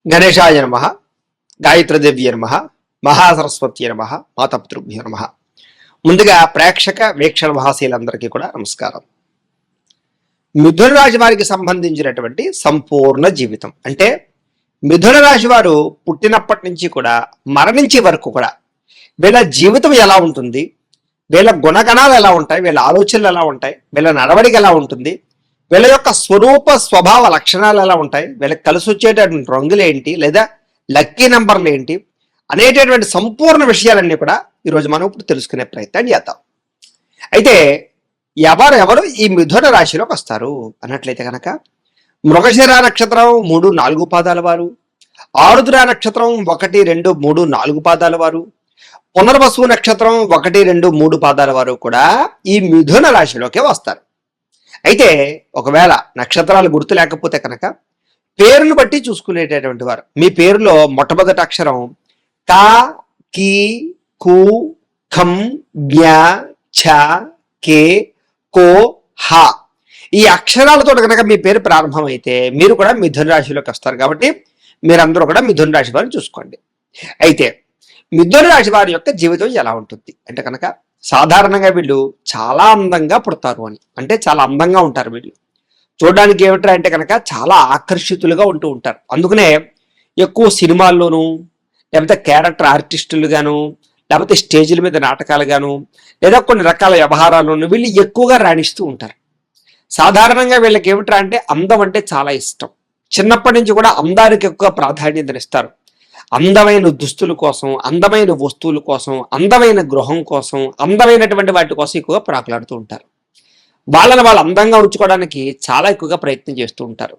గణేశాయ నమః, గాయత్రీదేవ్య నమః, మహాసరస్వతి నమః, మాతాపితృభ్యో నమః. ముందుగా ప్రేక్షక వీక్షణ మహాశీలందరికీ కూడా నమస్కారం. మిథున రాశి వారికి సంబంధించినటువంటి సంపూర్ణ జీవితం అంటే మిథున రాశి వారు పుట్టినప్పటి నుంచి కూడా మరణించే వరకు కూడా వీళ్ళ జీవితం ఎలా ఉంటుంది, వీళ్ళ గుణగణాలు ఎలా ఉంటాయి, వీళ్ళ ఆలోచనలు ఎలా ఉంటాయి, వీళ్ళ నడవడిక ఎలా ఉంటుంది, వీళ్ళ యొక్క స్వరూప స్వభావ లక్షణాలు ఎలా ఉంటాయి, వీళ్ళకి కలిసి వచ్చేటటువంటి రంగులు ఏంటి, లేదా లక్కీ నంబర్లు ఏంటి అనేటటువంటి సంపూర్ణ విషయాలన్నీ కూడా ఈరోజు మనం ఇప్పుడు తెలుసుకునే ప్రయత్నం చేద్దాం. అయితే ఎవరెవరు ఈ మిథున రాశిలోకి వస్తారు అన్నట్లయితే కనుక మృగశిర నక్షత్రం 3-4 పాదాల వారు, ఆరుద్ర నక్షత్రం 1, 2, 3, 4 పాదాల వారు, పునర్వసు నక్షత్రం 1, 2, 3 పాదాల వారు కూడా ఈ మిథున రాశిలోకి వస్తారు. అయితే ఒకవేళ నక్షత్రాలు గుర్తు లేకపోతే కనుక పేరును బట్టి చూసుకునేటటువంటి వారు మీ పేరులో మొట్టమొదటి అక్షరం కా, కీ, కు, ఖం, జ్ఞ, ఛ, కే, కో, హ ఈ అక్షరాలతో కనుక మీ పేరు ప్రారంభమైతే మీరు కూడా మిథున రాశిలోకి వస్తారు. కాబట్టి మీరందరూ కూడా మిథున రాశి వారిని చూసుకోండి. అయితే మిథున రాశి వారి యొక్క జీవితం ఎలా ఉంటుంది అంటే కనుక సాధారణంగా వీళ్ళు చాలా అందంగా పుడతారు అని, అంటే చాలా అందంగా ఉంటారు. వీళ్ళు చూడడానికి ఏమిటంటే అంటే కనుక చాలా ఆకర్షితులుగా ఉంటూ ఉంటారు. అందుకనే ఎక్కువ సినిమాల్లోనూ లేకపోతే క్యారెక్టర్ ఆర్టిస్టులుగాను లేకపోతే స్టేజీల మీద నాటకాలుగాను లేదా కొన్ని రకాల వ్యవహారాల్లోనూ వీళ్ళు ఎక్కువగా రాణిస్తూ ఉంటారు. సాధారణంగా వీళ్ళకి ఏమిట్రా అంటే అందం అంటే చాలా ఇష్టం. చిన్నప్పటి నుంచి కూడా అందానికి ఎక్కువ ప్రాధాన్యతనిస్తారు. అందమైన దుస్తుల కోసం, అందమైన వస్తువుల కోసం, అందమైన గృహం కోసం, అందమైనటువంటి వాటి కోసం ఎక్కువగా ప్రాకులాడుతూ ఉంటారు. వాళ్ళని వాళ్ళు అందంగా ఉంచుకోవడానికి చాలా ఎక్కువగా ప్రయత్నం చేస్తూ ఉంటారు.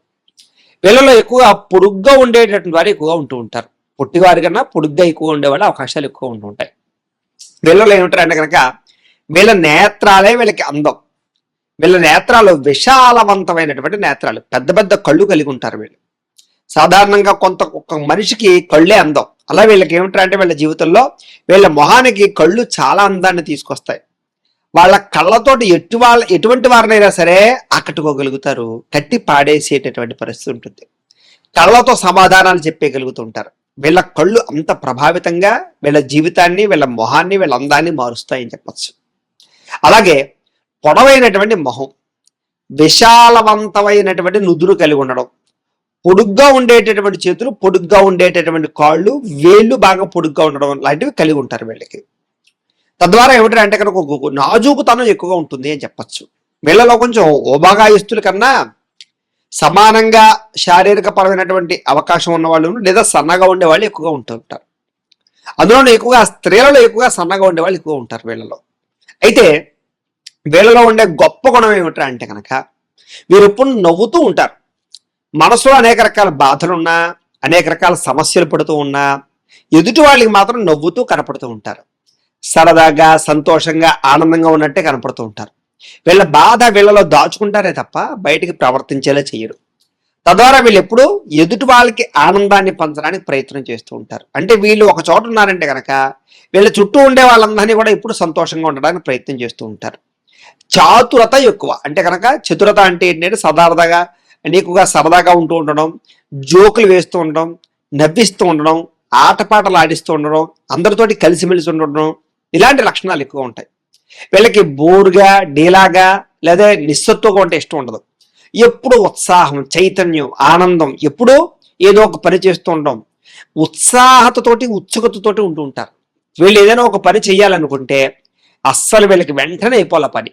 వీళ్ళలో ఎక్కువగా పొడుగ్గా ఉండేటటువంటి వారు ఎక్కువగా ఉంటూ ఉంటారు. పొట్టివారి కన్నా పొడుగ్గా ఎక్కువ ఉండేవాళ్ళు అవకాశాలు ఎక్కువ ఉంటూ ఉంటాయి. వీళ్ళలో ఏమిటారంటే కనుక వీళ్ళ నేత్రాలే వీళ్ళకి అందం. వీళ్ళ నేత్రాలు విశాలవంతమైనటువంటి నేత్రాలు, పెద్ద పెద్ద కళ్ళు కలిగి ఉంటారు. వీళ్ళు సాధారణంగా ఒక మనిషికి కళ్ళే అందం. అలా వీళ్ళకి ఏమిటంటే వీళ్ళ జీవితంలో వీళ్ళ మొహానికి కళ్ళు చాలా అందాన్ని తీసుకొస్తాయి. వాళ్ళ కళ్ళతోటి ఎటువంటి వారినైనా సరే ఆకట్టుకోగలుగుతారు, కట్టి పాడేసేటటువంటి పరిస్థితి ఉంటుంది. కళ్ళతో సమాధానాలు చెప్పగలుగుతుంటారు. వీళ్ళ కళ్ళు అంత ప్రభావితంగా వీళ్ళ జీవితాన్ని, వీళ్ళ మొహాన్ని, వీళ్ళ అందాన్ని మారుస్తాయని చెప్పచ్చు. అలాగే పొడవైనటువంటి మొహం, విశాలవంతమైనటువంటి నుదురు కలిగి ఉండడం, పొడుగ్గా ఉండేటటువంటి చేతులు, పొడుగ్గా ఉండేటటువంటి కాళ్ళు, వేళ్ళు బాగా పొడుగ్గా ఉండడం లాంటివి కలిగి ఉంటారు వీళ్ళకి. తద్వారా ఏమిటంటే కనుక నాజూకుతనం ఎక్కువగా ఉంటుంది అని చెప్పచ్చు. వీళ్ళలో కొంచెం ఓబాగాయస్తుల కన్నా సమానంగా శారీరక పరమైనటువంటి అవకాశం ఉన్న వాళ్ళు లేదా సన్నగా ఉండే వాళ్ళు ఎక్కువగా ఉంటూ ఉంటారు. అందులోనే ఎక్కువగా స్త్రీలలో ఎక్కువగా సన్నగా ఉండే వాళ్ళు ఎక్కువ ఉంటారు వీళ్ళలో. అయితే వీళ్ళలో ఉండే గొప్ప గుణం ఏమిటా అంటే కనుక వీరు ఎప్పుడు నవ్వుతూ ఉంటారు. మనసులో అనేక రకాల బాధలున్నా, అనేక రకాల సమస్యలు పడుతూ ఉన్నా ఎదుటి వాళ్ళకి మాత్రం నవ్వుతూ కనపడుతూ ఉంటారు. సరదాగా, సంతోషంగా, ఆనందంగా ఉన్నట్టే కనపడుతూ ఉంటారు. వీళ్ళ బాధ వీళ్ళలో దాచుకుంటారే తప్ప బయటికి ప్రవర్తించేలా చేయరు. తద్వారా వీళ్ళు ఎప్పుడు ఎదుటి వాళ్ళకి ఆనందాన్ని పంచడానికి ప్రయత్నం చేస్తూ ఉంటారు. అంటే వీళ్ళు ఒక చోట ఉన్నారంటే కనుక వీళ్ళ చుట్టూ ఉండే వాళ్ళందరినీ కూడా ఎప్పుడు సంతోషంగా ఉండడానికి ప్రయత్నం చేస్తూ ఉంటారు. చాతురత ఎక్కువ. అంటే కనుక చతురత అంటే ఏంటంటే సదార్థగా ఎక్కువగా సరదాగా ఉంటూ ఉండడం, జోకులు వేస్తూ ఉండడం, నవ్విస్తూ ఉండడం, ఆటపాటలు ఆడిస్తూ ఉండడం, అందరితోటి కలిసిమెలిసి ఉండడం, ఇలాంటి లక్షణాలు ఎక్కువ ఉంటాయి. వీళ్ళకి బోరుగా, డీలాగా లేదా నిస్సత్తుగా ఉంటే ఇష్టం ఉండదు. ఎప్పుడు ఉత్సాహం, చైతన్యం, ఆనందం, ఎప్పుడూ ఏదో ఒక పని చేస్తూ ఉండడం, ఉత్సాహతతోటి, ఉత్సుకతతోటి ఉంటూ ఉంటారు. వీళ్ళు ఏదైనా ఒక పని చేయాలనుకుంటే అస్సలు వీళ్ళకి వెంటనే అయిపోలే పని.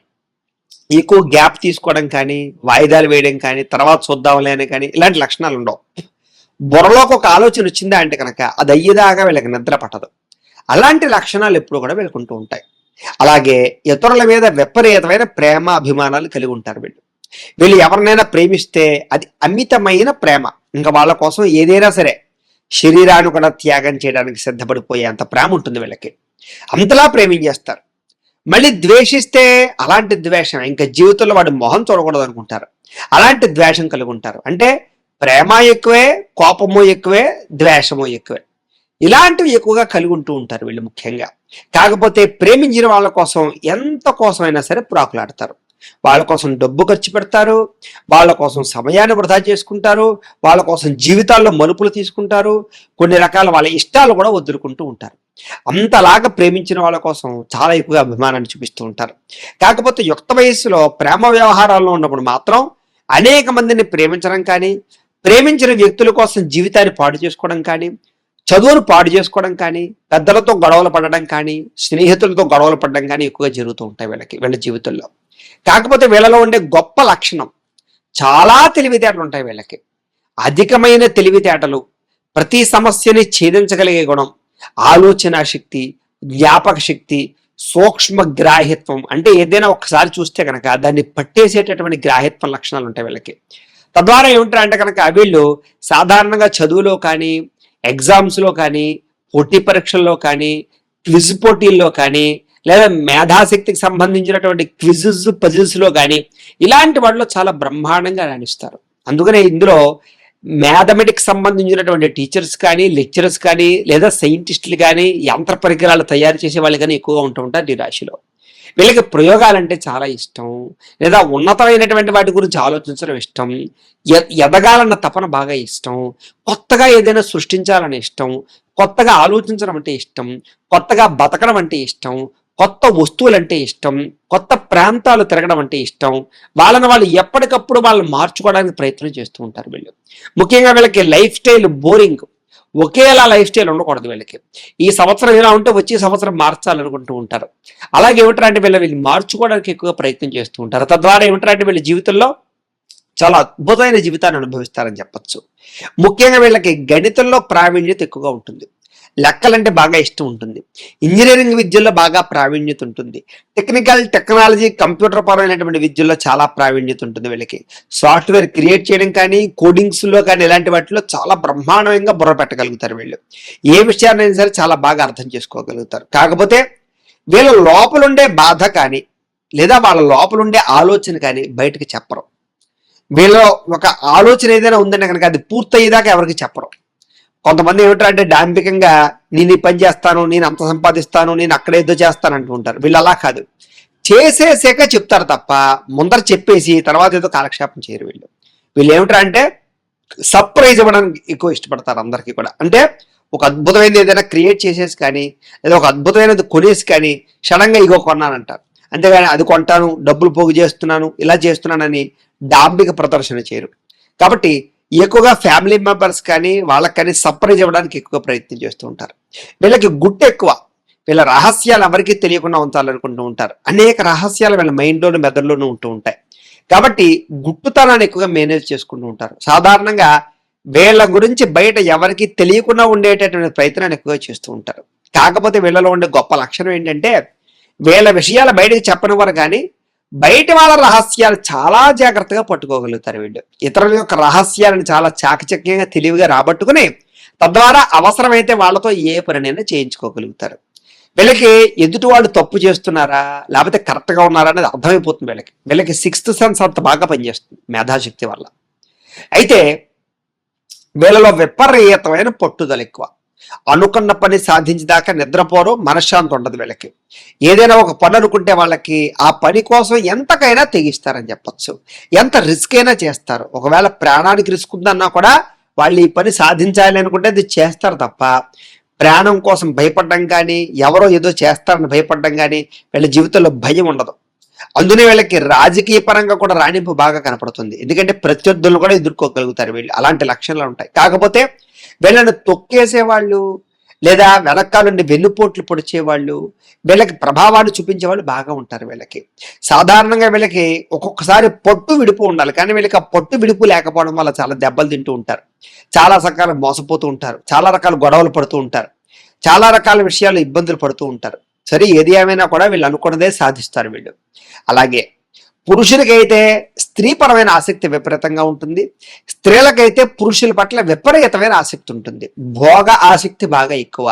ఎక్కువ గ్యాప్ తీసుకోవడం కానీ, వాయిదాలు వేయడం కానీ, తర్వాత చూద్దాంలే అని కానీ ఇలాంటి లక్షణాలు ఉండవు. బుర్రలోకి ఒక ఆలోచన వచ్చిందా అంటే కనుక అది అయ్యేదాకా వీళ్ళకి నిద్ర పట్టదు. అలాంటి లక్షణాలు ఎప్పుడు కూడా వీళ్ళకుంటూ ఉంటాయి. అలాగే ఇతరుల మీద విపరీతమైన ప్రేమ, అభిమానాలు కలిగి ఉంటారు. వీళ్ళు ఎవరినైనా ప్రేమిస్తే అది అమితమైన ప్రేమ. ఇంకా వాళ్ళ కోసం ఏదైనా సరే శరీరాన్ని కూడా త్యాగం చేయడానికి సిద్ధపడిపోయే అంత ప్రేమ ఉంటుంది వీళ్ళకి. అంతలా ప్రేమించేస్తారు. మళ్ళీ ద్వేషిస్తే అలాంటి ద్వేషం ఇంకా జీవితంలో వాడి మొహం చూడకూడదు అనుకుంటారు. అలాంటి ద్వేషం కలిగి ఉంటారు. అంటే ప్రేమ ఎక్కువే, కోపము ఎక్కువే, ద్వేషము ఎక్కువే. ఇలాంటివి ఎక్కువగా కలిగి ఉంటూ ఉంటారు వీళ్ళు ముఖ్యంగా. కాకపోతే ప్రేమించిన వాళ్ళ కోసం ఎంత కోసమైనా సరే ప్రాకులాడతారు. వాళ్ళ కోసం డబ్బు ఖర్చు పెడతారు, వాళ్ళ కోసం సమయాన్ని వృధా చేసుకుంటారు, వాళ్ళ కోసం జీవితాల్లో మలుపులు తీసుకుంటారు, కొన్ని రకాల వాళ్ళ ఇష్టాలు కూడా వదులుకుంటూ ఉంటారు. అంతలాగా ప్రేమించిన వాళ్ళ కోసం చాలా ఎక్కువగా అభిమానాన్ని చూపిస్తూ ఉంటారు. కాకపోతే యుక్త వయస్సులో ప్రేమ వ్యవహారాల్లో ఉన్నప్పుడు మాత్రం అనేక మందిని ప్రేమించడం కానీ, ప్రేమించిన వ్యక్తుల కోసం జీవితాన్ని పాడు చేసుకోవడం కానీ, చదువును పాడు చేసుకోవడం కానీ, పెద్దలతో గొడవలు పడడం కానీ, స్నేహితులతో గొడవలు పడడం కానీ ఎక్కువగా జరుగుతూ ఉంటాయి వీళ్ళ జీవితంలో. కాకపోతే వీళ్ళలో ఉండే గొప్ప లక్షణం చాలా తెలివితేటలు ఉంటాయి వీళ్ళకి. అధికమైన తెలివితేటలు, ప్రతి సమస్యని ఛేదించగలిగే గుణం, ఆలోచన శక్తి, జ్ఞాపక శక్తి, సూక్ష్మ గ్రాహ్యత్వం, అంటే ఏదైనా ఒక్కసారి చూస్తే కనుక దాన్ని పట్టేసేటటువంటి గ్రాహ్యత్వం లక్షణాలు ఉంటాయి వీళ్ళకి. తద్వారా ఏమిటంటే కనుక వీళ్ళు సాధారణంగా చదువులో కానీ, ఎగ్జామ్స్లో కానీ, పోటీ పరీక్షల్లో కానీ, క్విజ్ పోటీల్లో కానీ, లేదా మేధాశక్తికి సంబంధించినటువంటి క్విజెస్ పజిల్స్లో కానీ ఇలాంటి వాటిలో చాలా బ్రహ్మాండంగా రాణిస్తారు. అందుకనే ఇందులో మ్యాథమెటిక్స్ సంబంధించినటువంటి టీచర్స్ కానీ, లెక్చరర్స్ కానీ, లేదా సైంటిస్టులు కానీ, యంత్ర పరికరాలు తయారు చేసే వాళ్ళు కానీ ఎక్కువగా ఉంటూ ఉంటారు ఈ రాశిలో. వీళ్ళకి ప్రయోగాలంటే చాలా ఇష్టం, లేదా ఉన్నతమైనటువంటి వాటి గురించి ఆలోచించడం ఇష్టం, ఎదగాలన్న తపన బాగా ఇష్టం, కొత్తగా ఏదైనా సృష్టించాలని ఇష్టం, కొత్తగా ఆలోచించడం అంటే ఇష్టం, కొత్తగా బతకడం అంటే ఇష్టం, కొత్త వస్తువులంటే ఇష్టం, కొత్త ప్రాంతాలు తిరగడం అంటే ఇష్టం. వాళ్ళు ఎప్పటికప్పుడు వాళ్ళని మార్చుకోవడానికి ప్రయత్నం చేస్తూ ఉంటారు వీళ్ళు. ముఖ్యంగా వీళ్ళకి లైఫ్ స్టైల్ బోరింగ్, ఒకేలా లైఫ్ స్టైల్ ఉండకూడదు వీళ్ళకి. ఈ సంవత్సరం ఇలా ఉంటే వచ్చే సంవత్సరం మార్చాలనుకుంటూ ఉంటారు. అలాగే ఏమిటంటే వీళ్ళు మార్చుకోవడానికి ఎక్కువగా ప్రయత్నం చేస్తూ ఉంటారు. తద్వారా ఏమిటంటే వీళ్ళ జీవితంలో చాలా అద్భుతమైన జీవితాన్ని అనుభవిస్తారని చెప్పచ్చు. ముఖ్యంగా వీళ్ళకి గణితంలో ప్రావీణ్యత ఎక్కువగా ఉంటుంది, లెక్కలంటే బాగా ఇష్టం ఉంటుంది, ఇంజనీరింగ్ విద్యల్లో బాగా ప్రావీణ్యత ఉంటుంది, టెక్నాలజీ కంప్యూటర్ పరమైనటువంటి విద్యల్లో చాలా ప్రావీణ్యత ఉంటుంది వీళ్ళకి. సాఫ్ట్వేర్ క్రియేట్ చేయడం కానీ, కోడింగ్స్లో కానీ ఇలాంటి వాటిలో చాలా బ్రహ్మాండంగా బుర్ర పెట్టగలుగుతారు వీళ్ళు. ఏ విషయాన్నైనా సరే చాలా బాగా అర్థం చేసుకోగలుగుతారు. కాకపోతే వీళ్ళ లోపలుండే బాధ కానీ, లేదా వాళ్ళ లోపలుండే ఆలోచన కానీ బయటకు చెప్పరు. వీళ్ళలో ఒక ఆలోచన ఏదైనా ఉందంటే కనుక అది పూర్తయ్యేదాకా ఎవరికి చెప్పరు. కొంతమంది ఏమిటంటే డాంబికంగా నేను ఈ పని చేస్తాను, నేను అంత సంపాదిస్తాను, నేను అక్కడ ఏదో చేస్తాను అంటూ ఉంటారు. వీళ్ళు అలా కాదు, చేసేసాక చెప్తారు తప్ప ముందర చెప్పేసి తర్వాత ఏదో కాలక్షేపం చేయరు వీళ్ళు ఏమిటంటే సర్ప్రైజ్ ఇవ్వడానికి ఎక్కువ ఇష్టపడతారు అందరికీ కూడా. అంటే ఒక అద్భుతమైనది ఏదైనా క్రియేట్ చేసేసి కానీ, లేదా ఒక అద్భుతమైనది కొనేసి కానీ సడన్గా ఇగో కొన్నానంటారు. అంతేగాని అది కొంటాను, డబ్బులు పోగు చేస్తున్నాను, ఇలా చేస్తున్నానని డాంబిక ప్రదర్శన చేయరు. కాబట్టి ఎక్కువగా ఫ్యామిలీ మెంబర్స్ కానీ వాళ్ళకి కానీ సర్ప్రైజ్ ఇవ్వడానికి ఎక్కువ ప్రయత్నం చేస్తూ ఉంటారు. వీళ్ళకి గుట్టు ఎక్కువ, వీళ్ళ రహస్యాలు ఎవరికీ తెలియకుండా ఉంచాలనుకుంటూ ఉంటారు. అనేక రహస్యాలు వీళ్ళ మైండ్లోను మెదడులోనూ ఉంటూ ఉంటాయి. కాబట్టి గుట్టుతనాన్ని ఎక్కువగా మేనేజ్ చేసుకుంటూ ఉంటారు. సాధారణంగా వీళ్ళ గురించి బయట ఎవరికి తెలియకుండా ఉండేటటువంటి ప్రయత్నాన్ని ఎక్కువగా చేస్తూ ఉంటారు. కాకపోతే వీళ్ళలో ఉండే గొప్ప లక్షణం ఏంటంటే వీళ్ళ విషయాలు బయటకు చెప్పనివ్వరు కానీ బయట వాళ్ళ రహస్యాలు చాలా జాగ్రత్తగా పట్టుకోగలుగుతారు వీళ్ళు. ఇతరుల యొక్క రహస్యాలను చాలా చాకచక్యంగా తెలివిగా రాబట్టుకుని తద్వారా అవసరమైతే వాళ్ళతో ఏ పనినైనా చేయించుకోగలుగుతారు. వీళ్ళకి ఎదుటి వాళ్ళు తప్పు చేస్తున్నారా లేకపోతే కరెక్ట్గా ఉన్నారా అనేది అర్థమైపోతుంది. వీళ్ళకి సిక్స్త్ సెన్స్ అంత బాగా పనిచేస్తుంది మేధాశక్తి వల్ల. అయితే వీళ్ళలో విపరీతమైన పట్టుదల ఎక్కువ. అనుకున్న పని సాధించేదాకా నిద్రపోరు, మనశ్శాంతి ఉండదు వీళ్ళకి. ఏదైనా ఒక పని అనుకుంటే వాళ్ళకి ఆ పని కోసం ఎంతకైనా తెగిస్తారని చెప్పచ్చు. ఎంత రిస్క్ అయినా చేస్తారు. ఒకవేళ ప్రాణానికి రిస్క్ ఉందన్నా కూడా వాళ్ళు ఈ పని సాధించాలి అనుకుంటే అది చేస్తారు తప్ప ప్రాణం కోసం భయపడడం కానీ, ఎవరో ఏదో చేస్తారని భయపడడం కానీ వీళ్ళ జీవితంలో భయం ఉండదు. అందునే వీళ్ళకి రాజకీయ పరంగా కూడా రాణింపు బాగా కనపడుతుంది. ఎందుకంటే ప్రత్యర్థులను కూడా ఎదుర్కోగలుగుతారు వీళ్ళు. అలాంటి లక్షణాలు ఉంటాయి. కాకపోతే వీళ్ళని తొక్కేసేవాళ్ళు లేదా వెనకాల నుండి వెన్నుపోట్లు పొడిచేవాళ్ళు, వీళ్ళకి ప్రభావాన్ని చూపించేవాళ్ళు బాగా ఉంటారు వీళ్ళకి. సాధారణంగా వీళ్ళకి ఒక్కొక్కసారి పట్టు విడుపు ఉండాలి, కానీ వీళ్ళకి ఆ పట్టు విడుపు లేకపోవడం వల్ల చాలా దెబ్బలు తింటూ ఉంటారు, చాలా రకాల మోసపోతూ ఉంటారు, చాలా రకాల గొడవలు పడుతూ ఉంటారు, చాలా రకాల విషయాలు ఇబ్బందులు పడుతూ ఉంటారు. సరే ఏది ఏమైనా కూడా వీళ్ళు అనుకున్నదే సాధిస్తారు వీళ్ళు. అలాగే పురుషులకైతే స్త్రీపరమైన ఆసక్తి విపరీతంగా ఉంటుంది, స్త్రీలకైతే పురుషుల పట్ల విపరీతమైన ఆసక్తి ఉంటుంది. భోగ ఆసక్తి బాగా ఎక్కువ,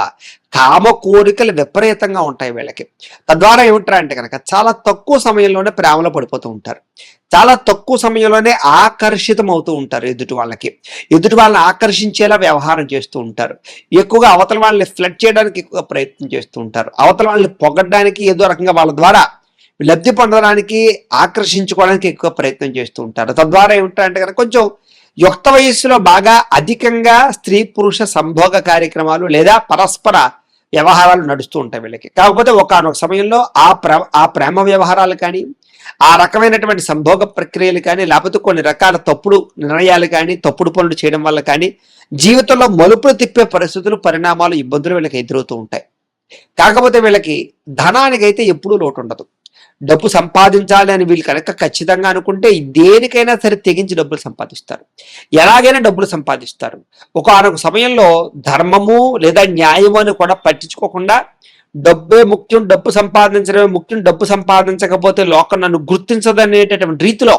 కామ కోరికలు విపరీతంగా ఉంటాయి వీళ్ళకి. తద్వారా ఏమిటారంటే కనుక చాలా తక్కువ సమయంలోనే ప్రేమలో పడిపోతూ ఉంటారు, చాలా తక్కువ సమయంలోనే ఆకర్షితం అవుతూ ఉంటారు. ఎదుటి వాళ్ళని ఆకర్షించేలా వ్యవహారం చేస్తూ ఉంటారు. ఎక్కువగా అవతల వాళ్ళని ఫ్లడ్ చేయడానికి ఎక్కువ ప్రయత్నం చేస్తూ ఉంటారు. అవతల వాళ్ళని పొగడ్డానికి ఏదో రకంగా వాళ్ళ ద్వారా లబ్ధి పొందడానికి ఆకర్షించుకోవడానికి ఎక్కువ ప్రయత్నం చేస్తూ ఉంటారు. తద్వారా ఏమిటంటే కనుక కొంచెం యుక్త వయస్సులో బాగా అధికంగా స్త్రీ పురుష సంభోగ కార్యక్రమాలు లేదా పరస్పర వ్యవహారాలు నడుస్తూ ఉంటాయి వీళ్ళకి. కాకపోతే ఒకానొక సమయంలో ఆ ప్రేమ వ్యవహారాలు కానీ, ఆ రకమైనటువంటి సంభోగ ప్రక్రియలు కానీ, లేకపోతే కొన్ని రకాల తప్పుడు నిర్ణయాలు కానీ, తప్పుడు పనులు చేయడం వల్ల కానీ జీవితంలో మలుపులు తిప్పే పరిస్థితులు, పరిణామాలు, ఇబ్బందులు వీళ్ళకి ఎదురవుతూ ఉంటాయి. కాకపోతే వీళ్ళకి ధనానికైతే ఎప్పుడూ లోటు ఉండదు. డబ్బు సంపాదించాలి అని వీళ్ళు కనుక ఖచ్చితంగా అనుకుంటే దేనికైనా సరే తెగించి డబ్బులు సంపాదిస్తారు, ఎలాగైనా డబ్బులు సంపాదిస్తారు. ఒకనొక సమయంలో ధర్మము లేదా న్యాయము అని కూడా పట్టించుకోకుండా డబ్బే ముఖ్యం, డబ్బు సంపాదించడమే ముఖ్యం, డబ్బు సంపాదించకపోతే లోకం నన్ను గుర్తించదనేటటువంటి రీతిలో